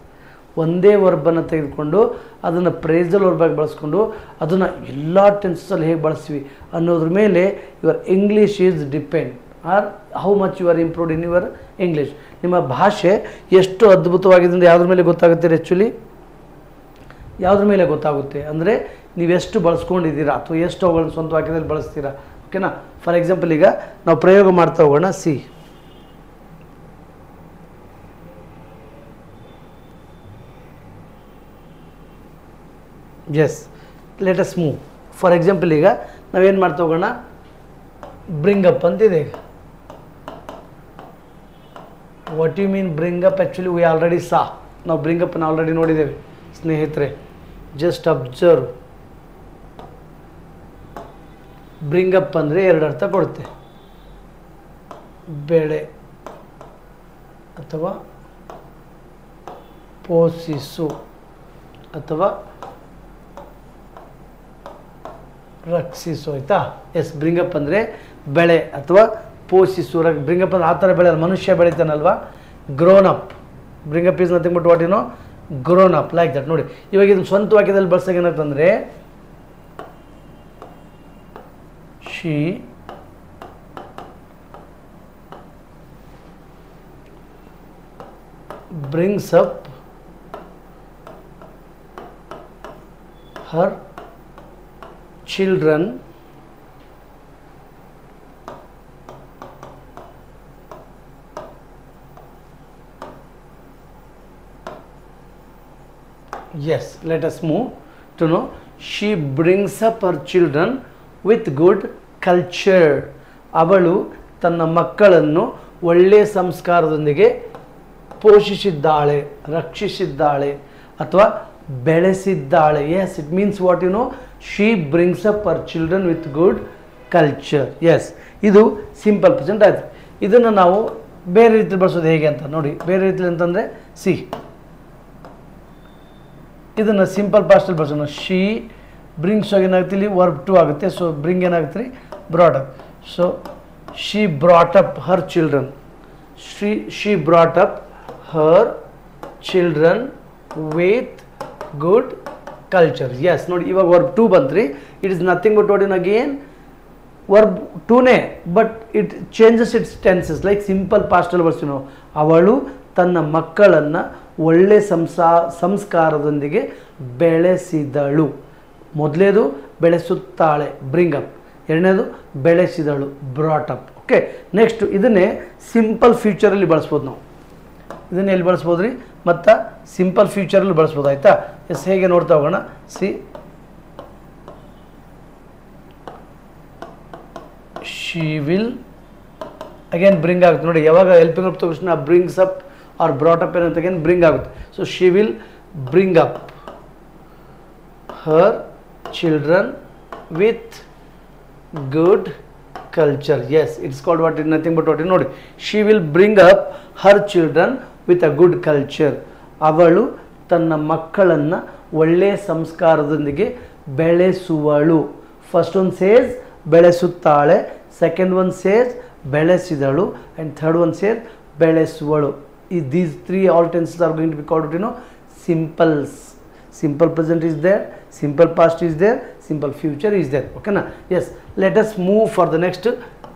ಒಂದೇ ವರ್ಬನ್ನು ತೆಗೆದುಕೊಂಡು ಅದನ್ನು ಪ್ರೇಸಲ್ ವರ್ಬಾಗಿ ಬಳಸ್ಕೊಂಡು ಅದನ್ನು ಎಲ್ಲ ಟೆನ್ಸಲ್ಲಿ ಹೇಗೆ ಬಳಸ್ತೀವಿ ಅನ್ನೋದ್ರ ಮೇಲೆ your English is depend, or how much you are improved in your English. ನಿಮ್ಮ ಭಾಷೆ ಎಷ್ಟು ಅದ್ಭುತವಾಗಿದೆ ಅಂದರೆ ಯಾವುದ್ರ ಮೇಲೆ ಗೊತ್ತಾಗುತ್ತೆ? ಆ್ಯಕ್ಚುಲಿ ಯಾವುದ್ರ ಮೇಲೆ ಗೊತ್ತಾಗುತ್ತೆ ಅಂದರೆ ನೀವೆಷ್ಟು ಬಳಸ್ಕೊಂಡಿದ್ದೀರಾ ಅಥವಾ ಎಷ್ಟು ಅವುಗಳನ್ನ ಸ್ವಂತ ವಾಕ್ಯದಲ್ಲಿ ಬಳಸ್ತೀರಾ. ಓಕೆನಾ? ಫಾರ್ ಎಕ್ಸಾಂಪಲ್, ಈಗ ನಾವು ಪ್ರಯೋಗ ಮಾಡ್ತಾ ಹೋಗೋಣ. See, yes, let us move. For example, ಈಗ ನಾವೇನು ಮಾಡ್ತಾ ಹೋಗೋಣ? ಬ್ರಿಂಗ್ ಅಪ್ ಅಂತಿದೆ. ಈಗ what you mean bring up? Actually we already saw, ನಾವು ಬ್ರಿಂಗ್ ಅಪ್ಪನ್ನು ಆಲ್ರೆಡಿ ನೋಡಿದ್ದೇವೆ ಸ್ನೇಹಿತರೆ. Just observe. ಬ್ರಿಂಗ್ ಅಪ್ ಅಂದರೆ ಎರಡು ಅರ್ಥ ಕೊಡುತ್ತೆ. ಬೆಳೆ ಅಥವಾ ಪೋಷಿಸು ಅಥವಾ ರಕ್ಷಿಸು, ಆಯಿತಾ? ಎಸ್, ಬ್ರಿಂಗ್ ಅಪ್ ಅಂದರೆ ಬೆಳೆ ಅಥವಾ ಪೋಷಿಸು. ಬ್ರಿಂಗ್ ಅಪ್ ಅಂದ್ರೆ ಆ ಥರ ಬೆಳೆ, ಮನುಷ್ಯ ಬೆಳಿತಾನಲ್ವಾ, grown up. Bring up is nothing but what, you know, grown up, like that. ನೋಡಿ, ಇವಾಗ ಇದನ್ನು ಸ್ವಂತ ವಾಕ್ಯದಲ್ಲಿ ಬಳಸಾಗ ಏನಾಗ್ತಂದರೆ, she brings up her children yes, let us move to know. She brings up her children with good culture. ಅವಳು ತನ್ನ ಮಕ್ಕಳನ್ನು ಒಳ್ಳೆಯ ಸಂಸ್ಕಾರದೊಂದಿಗೆ ಪೋಷಿಸಿದ್ದಾಳೆ, ರಕ್ಷಿಸಿದ್ದಾಳೆ ಅಥವಾ ಬೆಳೆಸಿದ್ದಾಳೆ. Yes, it means what, you know, she brings up our children with good culture. Yes, ಇದು simple present ಆಯಿತು. ಇದನ್ನು ನಾವು ಬೇರೆ ರೀತಿಯಲ್ಲಿ ಬಳಸೋದು ಹೇಗೆ ಅಂತ ನೋಡಿ. ಬೇರೆ ರೀತಿಯಲ್ಲಿ ಅಂತಂದರೆ, ಸಿ, ಇದನ್ನು ಸಿಂಪಲ್ ಪಾಸ್ಟಲ್ಲಿ ಬಳಸೋಣ. ಶಿ ಬ್ರಿಂಗ್ಸ್ ಏನಾಗುತ್ತೆ, ಇಲ್ಲಿ ವರ್ಬ್ ಟು ಆಗುತ್ತೆ. ಸೊ ಬ್ರಿಂಗ್ ಏನಾಗುತ್ತೆ ರೀ, brought up. So she brought up her children. She brought up her children with good culture. Yes, ನೋಡಿ, ಇವಾಗ ವರ್ಬ್ ಟು ಬಂತ್ರಿ. It is nothing but what, in again verb ಟೂನೇ, but it changes its tenses. Like simple ಪಾಸ್ಟಲ್ಲಿ ಬರ್ತೀವಿ ನಾವು. ಅವಳು ತನ್ನ ಮಕ್ಕಳನ್ನು ಒಳ್ಳೆ ಸಂಸ್ಕಾರದೊಂದಿಗೆ ಬೆಳೆಸಿದಳು. ಮೊದಲೇದು ಬೆಳೆಸುತ್ತಾಳೆ, ಬ್ರಿಂಗ್ ಅಪ್. ಎರಡನೇದು ಬೆಳೆಸಿದಳು, ಬ್ರಾಟ್ ಅಪ್. ಓಕೆ. ನೆಕ್ಸ್ಟ್ ಇದನ್ನೇ ಸಿಂಪಲ್ ಫ್ಯೂಚರಲ್ಲಿ ಬಳಸ್ಬೋದು ನಾವು. ಇದನ್ನ ಎಲ್ಲಿ ಬಳಸ್ಬೋದು ರೀ? ಮತ್ತು ಸಿಂಪಲ್ ಫ್ಯೂಚರಲ್ಲಿ ಬಳಸ್ಬೋದು. ಆಯಿತಾ? ಎಸ್, ಹೇಗೆ ನೋಡ್ತಾ ಹೋಗೋಣ. See, she will again bring ಆಗುತ್ತೆ ನೋಡಿ. ಯಾವಾಗ ಹೆಲ್ಪಿಂಗ್ ಅಪ್ ತಕ್ಷಣ brings up or brought up ಏನಂತ ಅಗೇನ್ ಬ್ರಿಂಗ್ ಆಗುತ್ತೆ. So she will bring up her children with good culture. Yes, it's called what is nothing but what is ನೋಡಿ. She will bring up her children with a good culture. ಅವಳು ತನ್ನ ಮಕ್ಕಳನ್ನು ಒಳ್ಳೆಯ ಸಂಸ್ಕಾರದೊಂದಿಗೆ ಬೆಳೆಸುವಳು. First one says ಬೆಳೆಸುತ್ತಾಳೆ, second one says ಬೆಳೆಸಿದಳು, and third one says ಬೆಳೆಸುವಳು. These three all tenses are going to be called simples. Simple present is there, simple past is there, simple future is there. Okay na? Yes, let us move for the next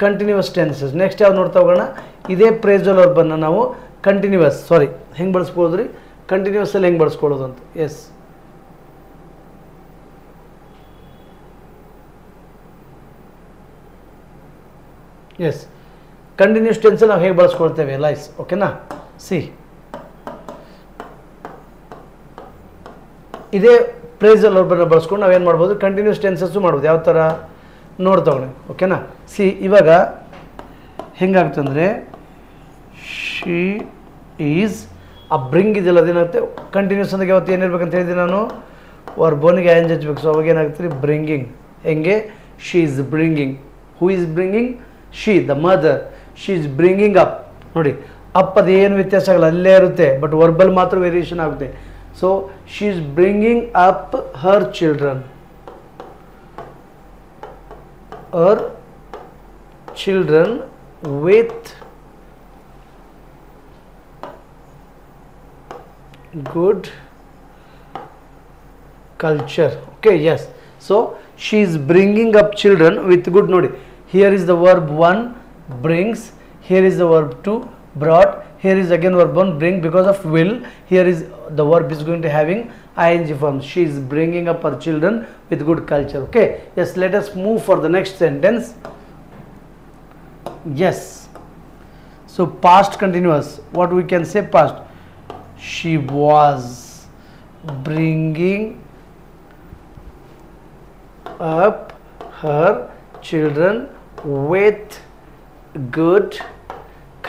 continuous tenses. Next ಯಾವ ನೋಡ್ತಾ ಹೋಗೋಣ. ಇದೇ phrasal verb ಅನ್ನು ನಾವು continuous ಹೆಂಗೆ ಬಳಸ್ಬೋದು ರೀ? Continuous ಅಲ್ಲಿ ಹೆಂಗೆ ಬಳಸ್ಕೊಳ್ಳೋದು ಅಂತ. ಎಸ್, ಎಸ್, ಕಂಟಿನ್ಯೂಸ್ ಟೆನ್ಸ್ ನಾವು ಹೇಗೆ ಬಳಸ್ಕೊಳ್ತೇವೆ ಲೈಸ್. ಓಕೆನಾ? ಸಿ, ಇದೇ ಫ್ರೇಸಲ್ ವರ್ಬನ್ನು ಬಳಸ್ಕೊಂಡು ನಾವೇನು ಮಾಡ್ಬೋದು? ಕಂಟಿನ್ಯೂಸ್ ಟೆನ್ಸಸ್ಸು ಮಾಡ್ಬೋದು. ಯಾವ ಥರ ನೋಡ್ತಾ ಹೋಗೋಣ. ಓಕೆನಾ? ಸಿ, ಇವಾಗ ಹೆಂಗಾಗುತ್ತೆ ಅಂದರೆ ಶಿ ಈಸ್ ಆ ಬ್ರಿಂಗ್ ಇದೆಲ್ಲ ಅದೇನಾಗುತ್ತೆ ಕಂಟಿನ್ಯೂಸ್ ಅಂದಾಗ ಯಾವತ್ತು ಏನಿರ್ಬೇಕಂತ ಹೇಳಿದೆ ನಾನು? ವರ್ಬೋನಿಗೆ ಆ್ಯಂಜ್ ಹಚ್ಬೇಕು. ಸೊ ಅವಾಗ ಏನಾಗುತ್ತೆ ರೀ? ಬ್ರಿಂಗಿಂಗ್. ಹೆಂಗೆ? She is bringing. Who is bringing? She, the mother. She is bringing up. ನೋಡಿ, ಅಪ್ ಅದು ಏನು ವ್ಯತ್ಯಾಸ ಆಗಲ್ಲ, ಅಲ್ಲೇ ಇರುತ್ತೆ. ಬಟ್ ವರ್ಬಲ್ ಮಾತ್ರ ವೇರಿಯೇಷನ್ ಆಗುತ್ತೆ. So she is bringing up her children. Her children with good culture. Okay, yes. So she is bringing up children with good. Nodi, here is the verb 1 brings, here is the verb 2 brought, here is again verb 1 bring because of will. Here is the verb is going to having ing form. She is bringing up her children with good culture. Okay, yes, let us move for the next sentence. Yes, so past continuous, what we can say? Past. She was bringing up her children with good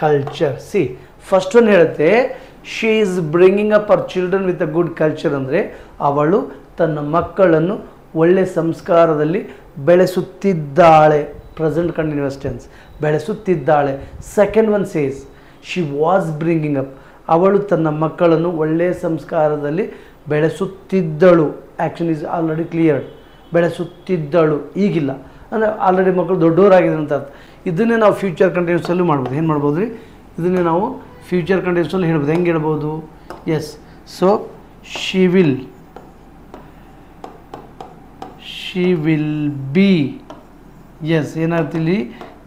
culture. See, first one ಹೇಳುತ್ತೆ she is bringing up our children with a good culture. ಅಂದರೆ ಅವಳು ತನ್ನ ಮಕ್ಕಳನ್ನು ಒಳ್ಳೆ ಸಂಸ್ಕಾರದಲ್ಲಿ ಬೆಳೆಸುತ್ತಿದ್ದಾಳೆ. Present continuous tense, ಬೆಳೆಸುತ್ತಿದ್ದಾಳೆ. Second one says she was bringing up. ಅವಳು ತನ್ನ ಮಕ್ಕಳನ್ನು ಒಳ್ಳೆಯ ಸಂಸ್ಕಾರದಲ್ಲಿ ಬೆಳೆಸುತ್ತಿದ್ದಳು. Action is already cleared. ಬೆಳೆಸುತ್ತಿದ್ದಳು, ಈಗಿಲ್ಲ ಅಂದರೆ ಆಲ್ರೆಡಿ ಮಕ್ಕಳು ದೊಡ್ಡವರಾಗಿದೆ ಅಂತ ಅರ್ಥ. ಇದನ್ನೇ ನಾವು ಫ್ಯೂಚರ್ ಕಂಟಿನ್ಯೂಸಲ್ಲೂ ಮಾಡ್ಬೋದು. ಏನು ಮಾಡ್ಬೋದು ರೀ? ಇದನ್ನೇ ನಾವು ಫ್ಯೂಚರ್ ಕಂಟಿನ್ಯೂಸಲ್ಲಿ ಹೇಳ್ಬೋದು. ಹೆಂಗೆ ಹೇಳ್ಬೋದು? Yes, so she will be. Yes, ಏನಾಗುತ್ತೆ ಇಲ್ಲಿ?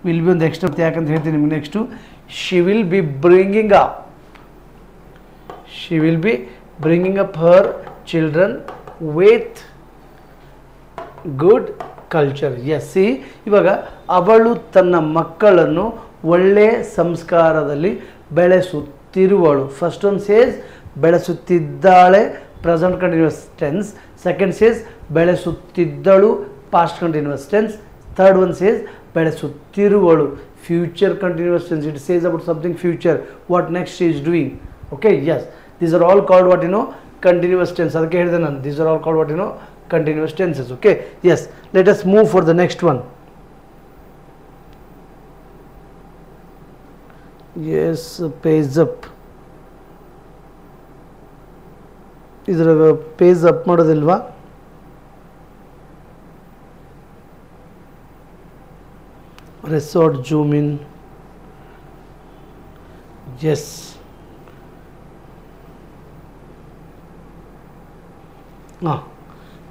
ವಿಲ್ ಬಿ ಒಂದು ಎಕ್ಸ್ಟ್ರಾ ಯಾಕಂತ ಹೇಳ್ತೀನಿ ನಿಮಗೆ next. She will be bringing up. She will be bringing up her children with good culture. Yes, see, ಇವಾಗ ಅವಳು ತನ್ನ ಮಕ್ಕಳನ್ನು ಒಳ್ಳೆಯ ಸಂಸ್ಕಾರದಲ್ಲಿ ಬೆಳೆಸುತ್ತಿರುವಳು. ಫಸ್ಟ್ ಒನ್ ಸೇಸ್ ಬೆಳೆಸುತ್ತಿದ್ದಾಳೆ, present continuous tense. Second says ಬೆಳೆಸುತ್ತಿದ್ದಳು, past continuous tense. Third one says ಬೆಳೆಸುತ್ತಿರುವಳು, future continuous tense. It says about something future, what next she is doing. Okay, yes, these are all called what continuous tense. ಅದಕ್ಕೆ ಹೇಳಿದೆ ನಾನು, these are all called what continuous tenses. Okay, yes, let us move for the next one. Yes, page up. ಇದ್ರಾಗ page up ಮಾಡೋದಿಲ್ವಾ? Resort zoom in. Yes, ಹಾಂ,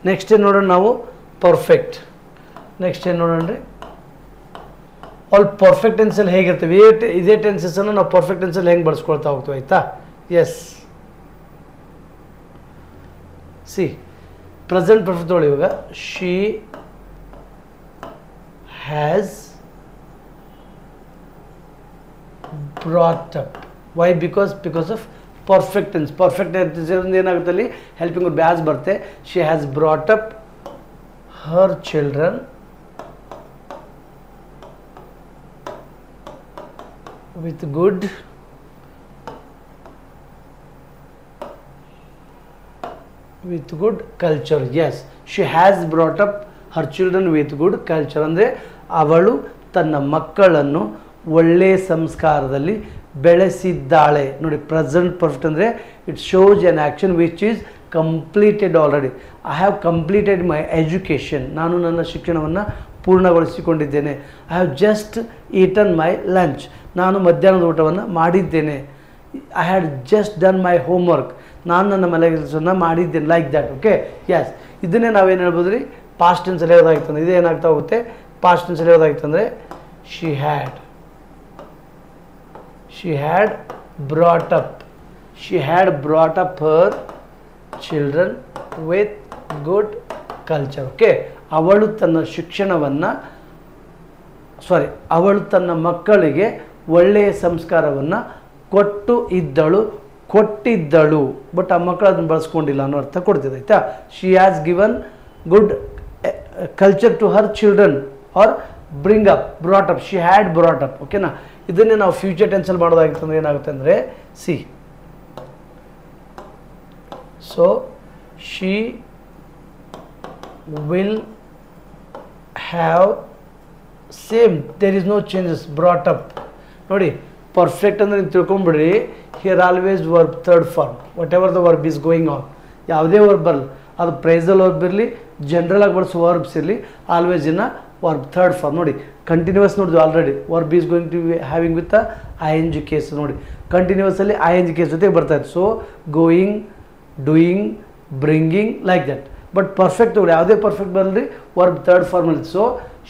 next ಏನು ನೋಡೋಣ ನಾವು? Perfect. Next ಏನು ನೋಡೋಣ ರೀ? ಆಲ್ ಪರ್ಫೆಕ್ಟ್ ಟೆನ್ಸಲ್ಲಿ ಹೇಗಿರ್ತವೆ ಇದೇ ಟೆನ್ಸಸ್ಸನ್ನು ನಾವು ಪರ್ಫೆಕ್ಟ್ ಟೆನ್ಸಲ್ಲಿ ಹೆಂಗೆ ಬಳಸ್ಕೊಳ್ತಾ ಹೋಗ್ತೀವಿ. ಆಯಿತಾ? ಎಸ್, ಸಿ, ಪ್ರೆಸೆಂಟ್ ಪರ್ಫೆಕ್ಟ್ ತೊಗೊಳ್ಳಿ. ಇವಾಗ she has brought up. Why? Because of perfect tense. Perfect tense ಏನಾಗುತ್ತೆ ಅಲ್ಲಿ ಹೆಲ್ಪಿಂಗ್ ವರ್ಬ್ ಹ್ಯಾಸ್ ಬರುತ್ತೆ. She has brought up her children with good culture. Yes, she has brought up her children with good culture. ಅಂದರೆ ಅವಳು ತನ್ನ ಮಕ್ಕಳನ್ನು ಒಳ್ಳೆಯ ಸಂಸ್ಕಾರದಲ್ಲಿ ಬೆಳೆಸಿದ್ದಾಳೆ. ನೋಡಿ, ಪ್ರೆಸೆಂಟ್ ಪರ್ಫೆಕ್ಟ್ ಅಂದರೆ it shows an action which is completed already. I have completed my education. ನಾನು ನನ್ನ ಶಿಕ್ಷಣವನ್ನು ಪೂರ್ಣಗೊಳಿಸಿಕೊಂಡಿದ್ದೇನೆ. I have just eaten my lunch. ನಾನು ಮಧ್ಯಾಹ್ನದ ಊಟವನ್ನು ಮಾಡಿದ್ದೇನೆ. I had just done my homework. ನಾನು ನನ್ನ ಮನೆ ಕೆಲಸವನ್ನು ಮಾಡಿದ್ದೇನೆ. Like that. Okay, yes. ಇದನ್ನೇ ನಾವೇನು ಹೇಳ್ಬೋದು ರೀ, ಪಾಸ್ಟ್ ಟೆನ್ಸಲ್ಲಿ ಹೇಳೋದಾಗಿತ್ತು ಅಂದರೆ ಇದೇನಾಗ್ತಾ ಹೋಗುತ್ತೆ, ಪಾಸ್ಟ್ ಟೆನ್ಸಲ್ಲಿ ಹೇಳೋದಾಗಿತ್ತು ಅಂದರೆ she had brought up her children with good culture. Okay, ಅವಳು ತನ್ನ ಮಕ್ಕಳಿಗೆ ಒಳ್ಳೆಯ ಸಂಸ್ಕಾರವನ್ನು ಕೊಟ್ಟಿದ್ದಳು. ಬಟ್ ಆ ಮಕ್ಕಳು ಅದನ್ನು ಬಳಸ್ಕೊಂಡಿಲ್ಲ ಅನ್ನೋ ಅರ್ಥ ಕೊಡ್ತಿದೆ, ಆಯಿತಾ. She has given good culture to her children or brought up. She had brought up. ಓಕೆನಾ, ಇದನ್ನೇ ನಾವು ಫ್ಯೂಚರ್ ಟೆನ್ಸಲ್ಲಿ ಮಾಡೋದಾಗಿತ್ತು ಅಂದರೆ ಏನಾಗುತ್ತೆ ಅಂದರೆ see. So she will have same, there is no changes. Brought up ನೋಡಿ, ಪರ್ಫೆಕ್ಟ್ ಅಂದರೆ ನೀವು ತಿಳ್ಕೊಂಬಿಡ್ರಿ, here always verb third form. Whatever the verb is going on, ಯಾವುದೇ ವರ್ಬ್ ಬರಲಿ, ಅದು ಪ್ರೈಸಲ್ ವರ್ಬ್ ಇರಲಿ, ಜನರಲ್ ಆಗಿ ಬಳಸೋ ವರ್ಬ್ಸ್ ಇರಲಿ, always in a verb third form. ನೋಡಿ, ಕಂಟಿನ್ಯೂಸ್ ನೋಡಿದ್ವಿ already. Verb is going to having with I N G case. ನೋಡಿ, ಕಂಟಿನ್ಯೂಸಲ್ಲಿ ಐ ಎನ್ ಜಿ ಕೇಸ್ ಜೊತೆಗೆ ಬರ್ತಾ ಇತ್ತು. So going, doing, bringing, like that. But perfect ನೋಡಿ, ಯಾವುದೇ ಪರ್ಫೆಕ್ಟ್ ಬರಲಿ, ವರ್ಬ್ ಥರ್ಡ್ ಫಾರ್ಮಲ್ಲಿ. So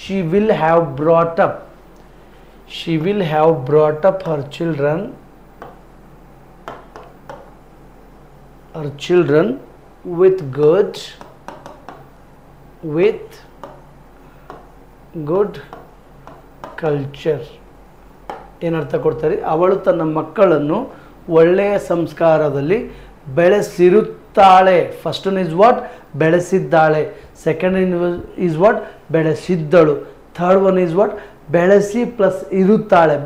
she will have brought up her children with good culture. ಏನರ್ಥ ಕೊಡ್ತಾರೆ? ಅವಳು ತನ್ನ ಮಕ್ಕಳನ್ನು ಒಳ್ಳೆಯ ಸಂಸ್ಕಾರದಲ್ಲಿ ಬೆಳೆಸಿರುತ್ತಾಳೆ. First one is what? ಬೆಳೆಸಿದ್ದಾಳೆ. Second is what? ಬೆಳೆಸಿದ್ದಳು. Third one is what? ಬೆಳೆಸಿ ಪ್ಲಸ್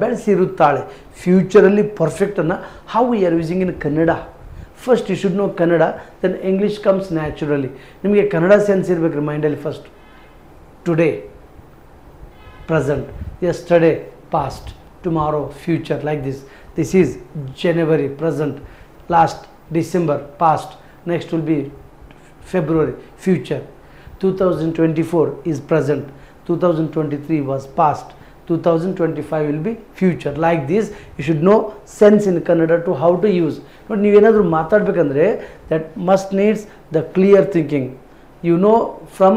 ಬೆಳೆಸಿರುತ್ತಾಳೆ. ಫ್ಯೂಚರಲ್ಲಿ ಪರ್ಫೆಕ್ಟನ್ನು how we are using in Kannada. First you should know Kannada, then English comes naturally. ನಿಮಗೆ ಕನ್ನಡ ಸೆನ್ಸ್ ಇರಬೇಕು ರೀ ಮೈಂಡಲ್ಲಿ. First today present, yesterday past, tomorrow future, like this. This is January present, last December past, next will be February future. 2024 is present, 2023 was past, 2025 will be future. Like this you should know sense in Kannada to how to use. But ನೀವೇನಾದರೂ ಮಾತಾಡಬೇಕಂದ್ರೆ that must needs the clear thinking. You know, from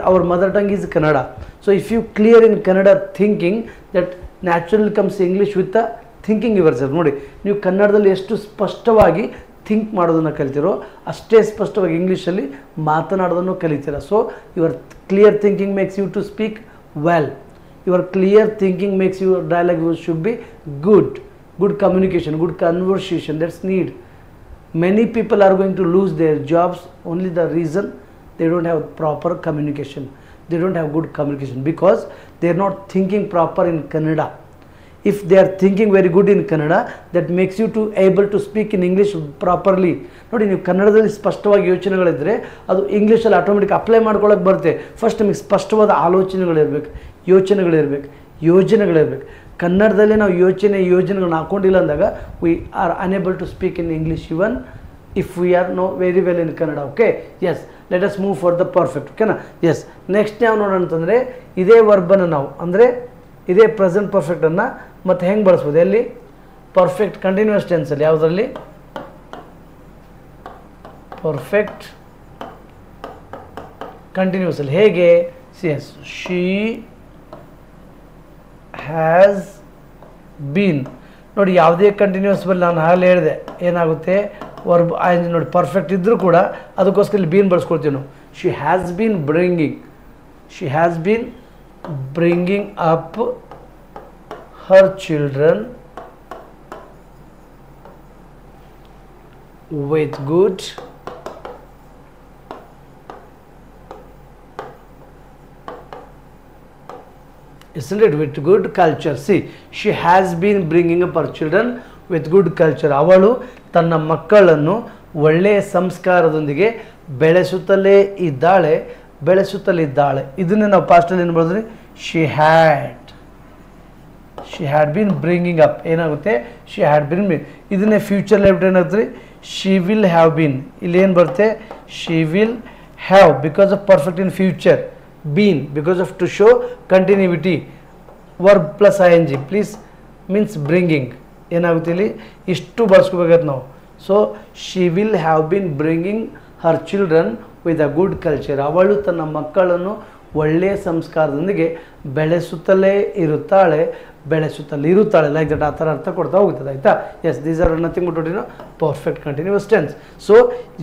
our mother tongue is Kannada. So if you clear in Kannada thinking, that naturally comes English with the thinking yourself. ನೋಡಿ, ನೀವು ಕನ್ನಡದಲ್ಲಿ ಎಷ್ಟು ಸ್ಪಷ್ಟವಾಗಿ think ಮಾಡೋದನ್ನು ಕಲಿತಿರೋ ಅಷ್ಟೇ ಸ್ಪಷ್ಟವಾಗಿ ಇಂಗ್ಲೀಷಲ್ಲಿ ಮಾತನಾಡೋದನ್ನು ಕಲಿತೀರ. So your clear thinking makes you to speak well. Your clear thinking makes your dialogue should be good communication, good conversation. That's need. Many people are going to lose their jobs only the reason they don't have proper communication. They don't have good communication because they are not thinking proper in Kannada. If they are thinking very good in Kannada, that makes you to able to speak in English properly. ನೋಡಿ, ನೀವು ಕನ್ನಡದಲ್ಲಿ ಸ್ಪಷ್ಟವಾಗಿ ಯೋಚನೆಗಳಿದ್ದರೆ ಅದು ಇಂಗ್ಲೀಷಲ್ಲಿ automatic apply ಮಾಡ್ಕೊಳ್ಳೋಕೆ ಬರುತ್ತೆ. First ನಿಮಗೆ ಸ್ಪಷ್ಟವಾದ ಆಲೋಚನೆಗಳಿರಬೇಕು, ಯೋಜನೆಗಳಿರಬೇಕು. ಕನ್ನಡದಲ್ಲಿ ನಾವು ಯೋಜನೆಗಳನ್ನ ಹಾಕೊಂಡಿಲ್ಲ ಅಂದಾಗ we are unable to speak in English even if we are know very well in Kannada. Okay, yes, let us move for the perfect. ಓಕೆನಾ? ಎಸ್, ನೆಕ್ಸ್ಟ್ ನಾವು ನೋಡೋಣ ಅಂತಂದರೆ ಇದೇ ವರ್ಬನ್ನು ನಾವು ಅಂದರೆ ಇದೇ ಪ್ರೆಸೆಂಟ್ ಪರ್ಫೆಕ್ಟನ್ನು ಮತ್ತು ಹೆಂಗೆ ಬಳಸ್ಬೋದು? ಎಲ್ಲಿ? ಪರ್ಫೆಕ್ಟ್ ಕಂಟಿನ್ಯೂಸ್ ಟೆನ್ಸಲ್ಲಿ. ಯಾವುದರಲ್ಲಿ? ಪರ್ಫೆಕ್ಟ್ ಕಂಟಿನ್ಯೂಸಲ್ಲಿ. ಹೇಗೆ? Yes, she has been. ನೋಡಿ, ಯಾವುದೇ ಕಂಟಿನ್ಯೂಸ್ ಬಲ್ಲಿ ನಾನು ಆಗಲೇ ಹೇಳಿದೆ ಏನಾಗುತ್ತೆ, ವರ್ಬ್ ನೋಡಿ ಪರ್ಫೆಕ್ಟ್ ಇದ್ದರೂ ಕೂಡ ಅದಕ್ಕೋಸ್ಕರ ಇಲ್ಲಿ ಬೀನ್ ಬಳಸ್ಕೊಳ್ತೀವಿ ನಾವು. She has bean bringing up her children with good isn't it, with good culture. See, she has been bringing up her children with good culture. ಅವಳು ತನ್ನ ಮಕ್ಕಳನ್ನು ಒಳ್ಳೆಯ ಸಂಸ್ಕಾರದೊಂದಿಗೆ ಬೆಳೆಸುತ್ತಲಿದ್ದಾಳೆ. ಇದನ್ನೇ ನಾವು ಪಾಸ್ಟಲ್ಲಿ ಏನು ಮಾಡಿದ್ರಿ, she had been bringing up ಏನಾಗುತ್ತೆ, she had been, ಇದನ್ನೇ ಫ್ಯೂಚರ್ ಲೈಫ್ ಏನಾಗುತ್ತೆ, she will have been, ಇಲ್ಲಿ ಏನು ಬರುತ್ತೆ, she will have because of perfect in future, been because of to show continuity, verb plus ing please means bringing ಏನಾಗುತ್ತೆ ಇಲ್ಲಿ ಇಷ್ಟು ಬಳಸ್ಕೋಬೇಕಾಗುತ್ತೆ ನಾವು. So she will have been bringing her children with a good culture. ಅವಳು ತನ್ನ ಮಕ್ಕಳನ್ನು ಒಳ್ಳೆಯ ಸಂಸ್ಕಾರದೊಂದಿಗೆ ಬೆಳೆಸುತ್ತಲಿರುತ್ತಾಳೆ like that, ಆ ಥರ ಅರ್ಥ ಕೊಡ್ತಾ ಹೋಗ್ತದೆ. ಆಯಿತಾ? Yes, these are nothing but what perfect continuous tense. So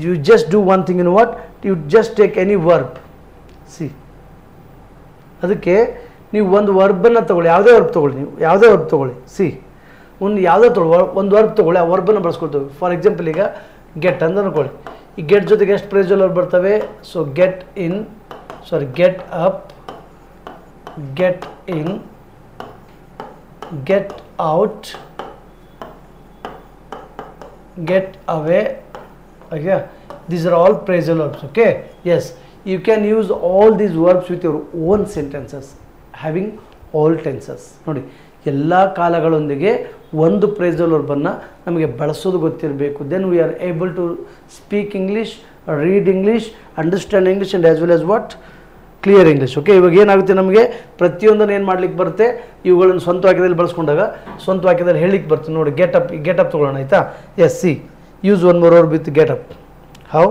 you just do one thing in what, you just take any verb. See, ಅದಕ್ಕೆ ನೀವು ಒಂದು ವರ್ಬನ್ನು ತೊಗೊಳ್ಳಿ, ಯಾವುದೇ ವರ್ಬ್ ತೊಗೊಳ್ಳಿ. ಸಿ, ಯಾವುದೇ ಒಂದು ವರ್ಬ್ ತೊಗೊಳ್ಳಿ, ಆ ವರ್ಬನ್ನು ಬಳಸ್ಕೊಳ್ತೀವಿ. ಫಾರ್ ಎಕ್ಸಾಂಪಲ್ ಈಗ ಗೆಟ್ ಅಂತ ಅನ್ಕೊಳ್ಳಿ. ಈ ಗೆಟ್ ಜೊತೆಗೆ ಎಷ್ಟು ಪ್ರೇಸಲ್ ವರ್ಬ್ ಬರ್ತವೆ? So get up, get in, get out, get away. Okay, these are all phrasal verbs. Okay, yes, you can use all these verbs with your own sentences having all tenses. ನೋಡಿ, ಎಲ್ಲ ಕಾಲಗಳೊಂದಿಗೆ ಒಂದು phrasal verb ಅನ್ನು ನಮಗೆ ಬಳಸೋದು ಗೊತ್ತಿರಬೇಕು. then we are able to speak English, read English, understand English and as well as what, clear English. Okay, ಇವಾಗ ಏನಾಗುತ್ತೆ, ನಮಗೆ ಪ್ರತಿಯೊಂದನ್ನು ಏನು ಮಾಡ್ಲಿಕ್ಕೆ ಬರುತ್ತೆ, ಇವುಗಳನ್ನು ಸ್ವಂತ ವಾಕ್ಯದಲ್ಲಿ ಬಳಸ್ಕೊಂಡಾಗ ಸ್ವಂತ ವಾಕ್ಯದಲ್ಲಿ ಹೇಳಲಿಕ್ಕೆ ಬರ್ತದೆ. ನೋಡಿ, ಗೆಟ್ ಅಪ್ ತೊಗೊಳ್ಳೋಣ. ಆಯಿತಾ? Yes, see, use one more verb with get up. How?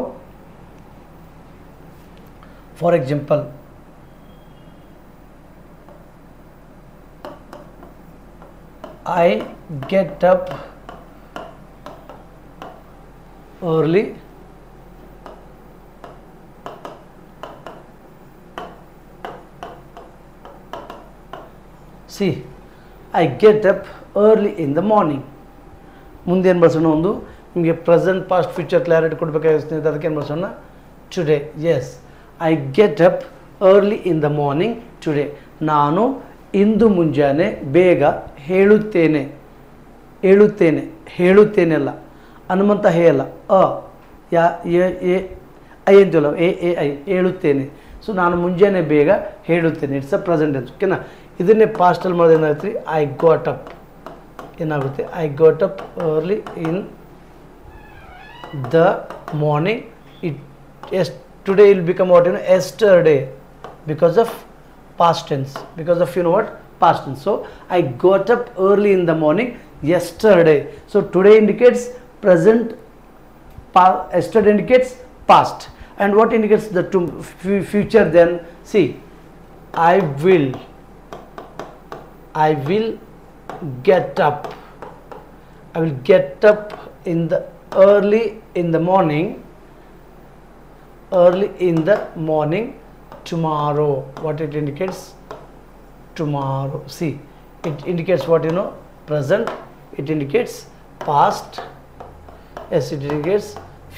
For example, I get up early see I get up early in the morning. ಮುಂದೆ ಏನು ಬಳಸೋಣ, ಒಂದು ನಿಮಗೆ ಪ್ರೆಸೆಂಟ್ ಪಾಸ್ಟ್ ಫ್ಯೂಚರ್ ಕ್ಲಾರಿಟಿ ಕೊಡಬೇಕಾಗುತ್ತೆ. ಅದಕ್ಕೆ ಏನು ಬಳಸೋಣ, today. Yes, I get up early in the morning today. ನಾನು ಇಂದು ಮುಂಜಾನೆ ಬೇಗ ಹೇಳುತ್ತೇನೆ ಅಲ್ಲ, ಹನುಮಂತ ಹೇ ಅಲ್ಲ, ಐ ಅಂತೀವಲ್ಲ, ಐ ಹೇಳುತ್ತೇನೆ. ಸೊ ನಾನು ಮುಂಜಾನೆ ಬೇಗ ಹೇಳುತ್ತೇನೆ, ಇಟ್ಸ್ ಅ ಪ್ರೆಸೆಂಟ್ ಟೆನ್ಸ್. ಓಕೆನಾ? ಇದನ್ನೇ ಪಾಸ್ಟಲ್ಲಿ ಮಾಡೋದು ಏನಾಗುತ್ತೆ, ಐ ಗಾಟ್ ಅಪ್ ಏನಾಗುತ್ತೆ, I got up early in the morning. Today will become what, yesterday, because of past tense, because of past tense. So I got up early in the morning yesterday. So today indicates present, yesterday indicates past, and what indicates the future then? See, I will get up in the early in the morning tomorrow. What it indicates? Tomorrow. See, it indicates what, present, it indicates past, yes, it indicates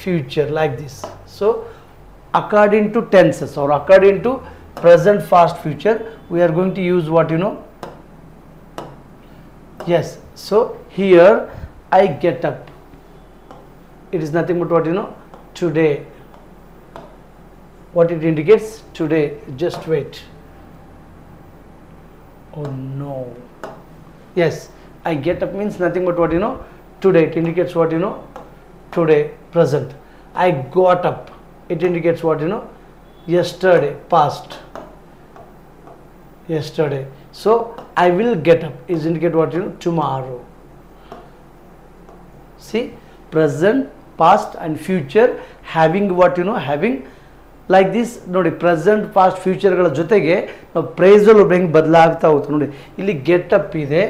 future, like this. So according to tenses or according to present, past, future, we are going to use what, yes. So here I get up, it is nothing but what, today. What it indicates? Today. Just wait. Oh no. Yes, I get up means nothing but what, today. It indicates what, today, present. I got up, it indicates what, yesterday, past, yesterday. So I will get up is indicate what, tomorrow. See, present, past and future having what, having like this. ನೋಡಿ, present past ಫ್ಯೂಚರ್ಗಳ ಜೊತೆಗೆ ನಾವು ಪ್ರೈಸಲ್ ಹೆಂಗೆ ಬದಲಾಗ್ತಾ ಹೋಗ್ತು ನೋಡಿ. ಇಲ್ಲಿ get up ಇದೆ,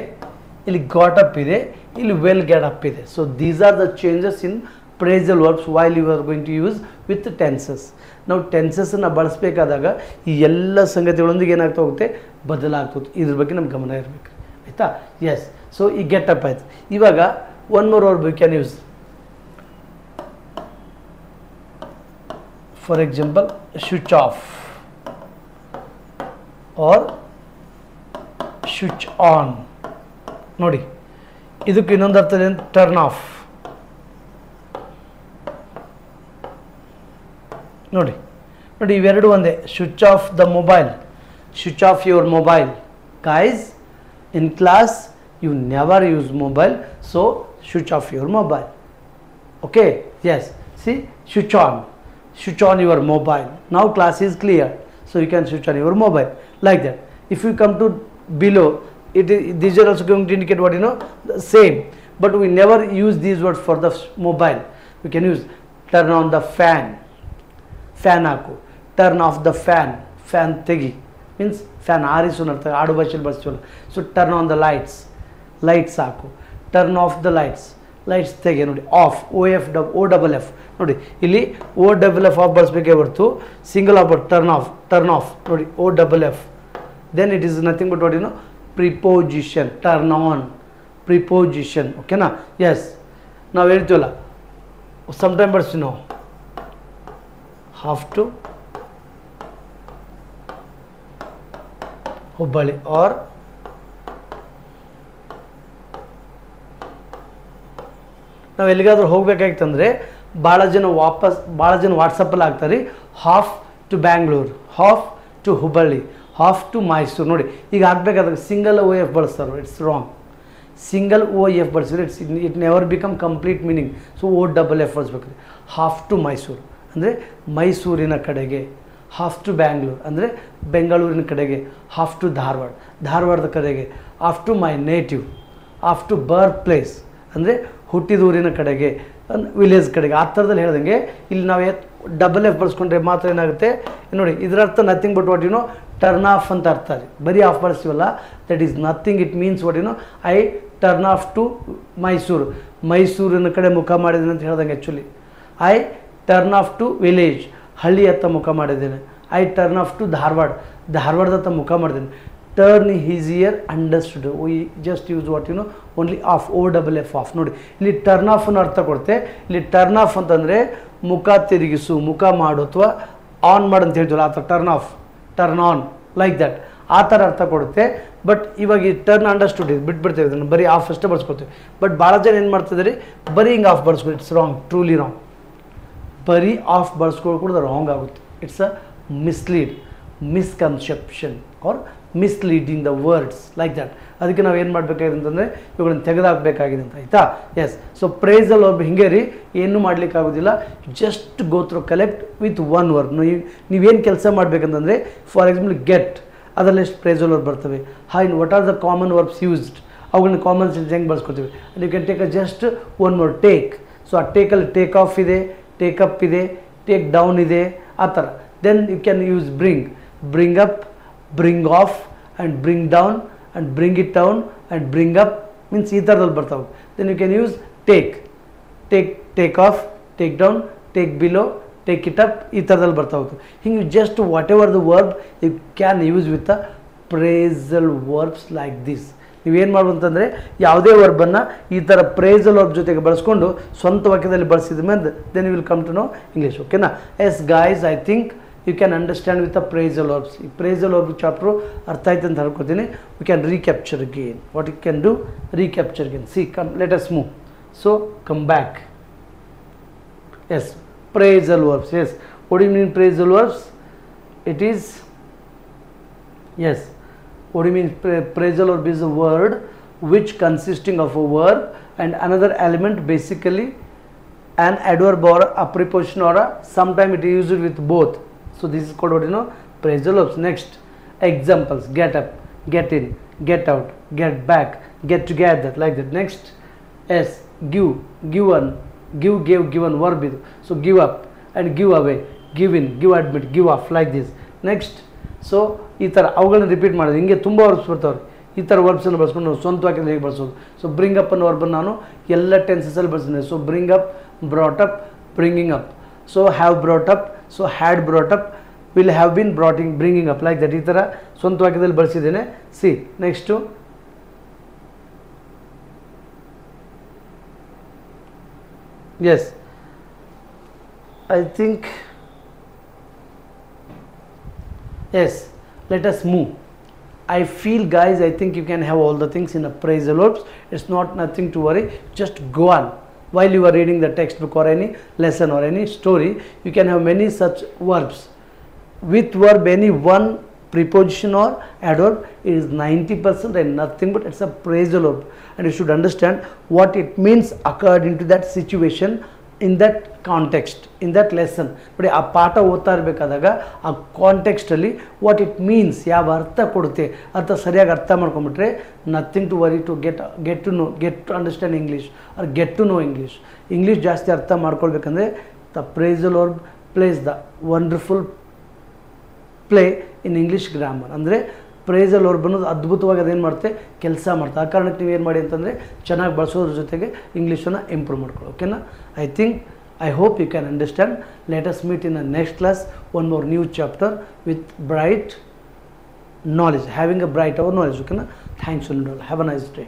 ಇಲ್ಲಿ got up ಇದೆ, ಇಲ್ಲಿ ವೆಲ್ ಗೆಟ್ ಅಪ್ ಇದೆ. So these are the changes in phrasal verbs while you are going to use with tenses. ನಾವು ಟೆನ್ಸಸ್ಸನ್ನು ಬಳಸಬೇಕಾದಾಗ ಈ ಎಲ್ಲ ಸಂಗತಿಗಳೊಂದಿಗೆ ಏನಾಗ್ತಾ ಹೋಗುತ್ತೆ, ಬದಲಾಗ್ತಾ ಹೋಗುತ್ತೆ. ಇದ್ರ ಬಗ್ಗೆ ನಮ್ಗೆ ಗಮನ ಇರಬೇಕು, ಆಯಿತಾ? ಎಸ್, ಸೊ ಈ ಗೆಟ್ ಅಪ್ ಆಯಿತು. ಇವಾಗ one more verb you can use. For example switch off or switch on. ನೋಡಿ ಇದಕ್ಕೆ ಇನ್ನೊಂದು ಅರ್ಥ ಏನು, ಟರ್ನ್ ಆಫ್. ನೋಡಿ ನೋಡಿ ಇವೆರಡು ಒಂದೇ. Switch off the mobile, switch off your mobile. Guys, in class you never use mobile, so switch off your mobile. Okay, yes, see, switch on your mobile. Now class is clear, so you can switch on your mobile like that. If you come to below, these are also going to indicate what, the same, but we never use these words for the mobile. We can use turn on the fan haku, turn off the fan tegi means fan arisu ಅಂತ ಆಡು ಭಾಷೆಯಲ್ಲಿ ಬಳಸ್ತೀವಲ್ಲ. So turn on the lights ಹಾಕು, turn off the lights ತೆಗೆ. ನೋಡಿ of, O double F. ನೋಡಿ ಇಲ್ಲಿ O off ಬಳಸಬೇಕೇ ಹೊರತು ಸಿಂಗಲ್ ಆಫ್ ಟರ್ನ್ ಆಫ್. ನೋಡಿ O double F. Then it is nothing but what preposition. Turn on, preposition. ಓಕೆನಾ? Yes, ನಾವು ಹೇಳ್ತೀವಲ್ಲ ಸಮ್ ಟೈಮ್ ಬಳಸ್ತೀವಿ ನಾವು ಹಾಫ್ ಟು ಹುಬ್ಬಳ್ಳಿ ಆರ್ ನಾವು ಎಲ್ಲಿಗಾದ್ರೂ ಹೋಗ್ಬೇಕಾಗಿತ್ತಂದರೆ ಭಾಳ ಜನ ವಾಟ್ಸಪ್ಪಲ್ಲಿ ಹಾಕ್ತಾರೆ half to Bangalore, half to Hubballi, half to Mysuru. ನೋಡಿ ಈಗ ಹಾಕ್ಬೇಕಾದ್ರೆ ಸಿಂಗಲ್ OF ಬಳಸ್ತಾರೆ, ಇಟ್ಸ್ ರಾಂಗ್. ಸಿಂಗಲ್ OF ಬಳಸಿದ್ರೆ it never become complete meaning. So OFF ಬಳಸ್ಬೇಕು. ಹಾಫ್ ಟು ಮೈಸೂರು ಅಂದರೆ ಮೈಸೂರಿನ ಕಡೆಗೆ, ಹಾಫ್ ಟು ಬ್ಯಾಂಗ್ಳೂರು ಅಂದರೆ ಬೆಂಗಳೂರಿನ ಕಡೆಗೆ, ಹಾಫ್ ಟು ಧಾರವಾಡದ ಕಡೆಗೆ, half to my native, half to birth place ಅಂದರೆ ಹುಟ್ಟಿದೂರಿನ ಕಡೆಗೆ, ವಿಲೇಜ್ ಕಡೆಗೆ. ಆ ಥರದಲ್ಲಿ ಹೇಳ್ದಂಗೆ ಇಲ್ಲಿ ನಾವು DF ಬಳಸ್ಕೊಂಡ್ರೆ ಮಾತ್ರ ಏನಾಗುತ್ತೆ ನೋಡಿ, ಇದರ ಅರ್ಥ nothing but what turn off ಅಂತ ಅರ್ಥ ರೀ. ಬರೀ ಆಫ್ ಬಳಸ್ತೀವಲ್ಲ, that is nothing. It means what I turn off to ಮೈಸೂರಿನ ಕಡೆ ಮುಖ ಮಾಡಿದ್ದೀನಿ ಅಂತ ಹೇಳ್ದಂಗೆ. Actually I turn off to village, ಹಳ್ಳಿಯತ್ತ ಮುಖ ಮಾಡಿದ್ದೇನೆ. ಐ ಟರ್ನ್ ಆಫ್ ಟು ಧಾರವಾಡದತ್ತ ಮುಖ ಮಾಡಿದ್ದೇನೆ. Turn easier understood. We just use what only off, OFF off. ನೋಡಿ ಇಲ್ಲಿ ಟರ್ನ್ ಆಫ್ ಅನ್ನೋ ಅರ್ಥ ಕೊಡುತ್ತೆ. ಇಲ್ಲಿ ಟರ್ನ್ ಆಫ್ ಅಂತಂದರೆ ಮುಖ ತಿರುಗಿಸು, ಮುಖ ಮಾಡು, ಅಥವಾ ಆನ್ ಮಾಡು ಅಂತ ಹೇಳ್ತೀವಲ್ಲ ಆ ಥರ. Turn off, turn on like that, ಆ ಥರ ಅರ್ಥ ಕೊಡುತ್ತೆ. ಬಟ್ ಇವಾಗ ಈ ಟರ್ನ್ ಅಂಡರ್ಸ್ಟುಡ್ ಇದು ಬಿಟ್ಬಿಡ್ತೇವೆ, ಇದನ್ನು ಬರೀ ಆಫ್ ಅಷ್ಟೇ ಬಳಸ್ಕೊತೀವಿ. ಬಟ್ ಭಾಳ ಜನ ಏನು ಮಾಡ್ತಿದ್ದಾರೆ, ಬರೀ ಹಿಂಗೆ ಆಫ್ ಬಳಸ್ಕೊಡಿ. It's wrong, truly wrong. ಬರೀ ಆಫ್ ಬಳಸ್ಕೊಳ್ಳೋ ಕೂಡ ರಾಂಗ್ ಆಗುತ್ತೆ. It's a misconception or misleading the words like that. ಅದಕ್ಕೆ ನಾವು ಏನು ಮಾಡಬೇಕಾಗಿದೆ ಅಂತಂದರೆ ಇವುಗಳನ್ನು ತೆಗೆದಾಕಬೇಕಾಗಿದೆ ಅಂತ, ಆಯಿತಾ? ಎಸ್. ಸೊ ಪ್ರೇಸಲ್ ವರ್ಬ್ ಹಿಂಗೆ ರೀ, ಏನೂ ಮಾಡಲಿಕ್ಕಾಗೋದಿಲ್ಲ. Just go through collect with one verb. ನೀವೇನು ಕೆಲಸ ಮಾಡಬೇಕಂತಂದರೆ, ಫಾರ್ ಎಕ್ಸಾಂಪಲ್ ಗೆಟ್, ಅದರಲ್ಲಿ ಎಷ್ಟು ಪ್ರೇಸಲ್ ವರ್ಬ್ ಬರ್ತವೆ. What are the common verbs used, ಅವುಗಳನ್ನ ಕಾಮನ್ ಸೆನ್ಸ್ ಹೆಂಗೆ ಬಳಸ್ಕೊತೀವಿ. You can take just one more, take. So ಆ ಟೇಕಲ್ಲಿ ಟೇಕ್ ಆಫ್ ಇದೆ, ಟೇಕ್ ಅಪ್ ಇದೆ, ಟೇಕ್ ಡೌನ್ ಇದೆ, ಆ ಥರ. Then you can use bring up, bring off and bring down and bring it down and bring up means ಈ ಥರದಲ್ಲಿ ಬರ್ತಾವೆ. Then you can use take off, take down, take below, take it up, ಈ ಥರದಲ್ಲಿ ಬರ್ತಾ ಹೋಗ್ತು. ಹಿಂಗೆ just whatever the verb you can use with a phrasal verbs like this. ನೀವೇನು ಮಾಡ್ಬೋದು ಅಂತಂದರೆ, ಯಾವುದೇ ವರ್ಬನ್ನು ಈ ಥರ ಪ್ರೇಸಲ್ ವರ್ಬ್ ಜೊತೆಗೆ ಬಳಸ್ಕೊಂಡು ಸ್ವಂತ ವಾಕ್ಯದಲ್ಲಿ ಬಳಸಿದ ಮೇಲೆ then you will come to know English. ಓಕೆನಾ? Yes guys, I think you can understand with a phrasal verbs. ಈ ಪ್ರೇಸಲ್ ವರ್ಬ್ ಚಾಪ್ಟ್ರು ಅರ್ಥ ಆಯ್ತು ಅಂತ ಹೇಳ್ಕೊತೀನಿ. We can recapture again. What you can do, recapture again. See, come, let us move. So come back. Yes, phrasal verbs. Yes, what do you mean phrasal verbs? It is, yes, what do you mean phrasal verb is a word which consisting of a verb and another element, basically an adverb or a preposition, or a sometime it is used with both. So this is called what phrasal verbs. Next, examples: get up, get in, get out, get back, get together, like that. Next, yes, give, given, give, gave, given verb idu. So give up and give away, give in, give admit, give off, like this. Next, so ಈ ಥರ ಅವುಗಳನ್ನ repeat ಮಾಡೋದು. ಹಿಂಗೆ ತುಂಬ verbs ಬರ್ತಾವ್ರಿ. ಈ ಥರ ವರ್ಬ್ಸನ್ನು ಬಳಸ್ಕೊಂಡು ನಾವು ಸ್ವಂತ ವಾಕ್ಯದಲ್ಲಿ ಹೇಗೆ ಬಳಸೋದು. ಸೊ ಬ್ರಿಂಗ್ ಅಪ್ ಅನ್ನೋ ವರ್ಬನ್ನು ನಾನು ಎಲ್ಲ ಟೆನ್ಸಸಲ್ಲಿ ಬಳಸಿದ್ದೆ. So bring up, brought up, bringing up. So have brought up, so had brought up, will have been ಬ್ರಾಟಿಂಗ್, ಬ್ರಿಂಗಿಂಗ್ ಅಪ್, ಲೈಕ್ ದಟ್. ಈ ಥರ ಸ್ವಂತ ವಾಕ್ಯದಲ್ಲಿ ಬಳಸಿದ್ದೇನೆ. See, next yes, I think Yes, let us move. I feel, guys, I think you can have all the things in appraisal verbs. It's not nothing to worry. Just go on. While you are reading the textbook or any lesson or any story, you can have many such verbs. With verb, any one preposition or adverb, it is 90% and nothing but it's a phrasal verb. And you should understand what it means according to that situation, in that context, in that lesson. But ಆ ಪಾಠ ಓದ್ತಾ ಇರಬೇಕಾದಾಗ ಆ ಕಾಂಟೆಕ್ಸ್ಟಲ್ಲಿ what it means, ಯಾವ ಅರ್ಥ ಕೊಡುತ್ತೆ ಅಂತ ಸರಿಯಾಗಿ ಅರ್ಥ ಮಾಡ್ಕೊಂಬಿಟ್ರೆ nothing to worry to get to understand English or get to know English. English ಜಾಸ್ತಿ ಅರ್ಥ ಮಾಡ್ಕೊಳ್ಬೇಕಂದ್ರೆ the phrasal verb plays the wonderful play in English grammar. ಅಂದರೆ ಪ್ರೇಸಲ್ ವರ್ಬ್ ಅನ್ನೋದು ಅದ್ಭುತವಾಗಿ ಅದೇನು ಮಾಡುತ್ತೆ, ಕೆಲಸ ಮಾಡ್ತಾರೆ. ಆ ಕಾರಣಕ್ಕೆ ನೀವು ಏನು ಮಾಡಿ ಅಂತಂದರೆ ಚೆನ್ನಾಗಿ ಬಳಸೋದ್ರ ಜೊತೆಗೆ ಇಂಗ್ಲೀಷನ್ನು ಇಂಪ್ರೂವ್ ಮಾಡ್ಕೊಳ್ಳಿ. ಓಕೆನಾ? I hope you can understand. Let us meet in the next class, one more new chapter with bright knowledge, having a bright knowledge. Okay? Thanks, have a nice day.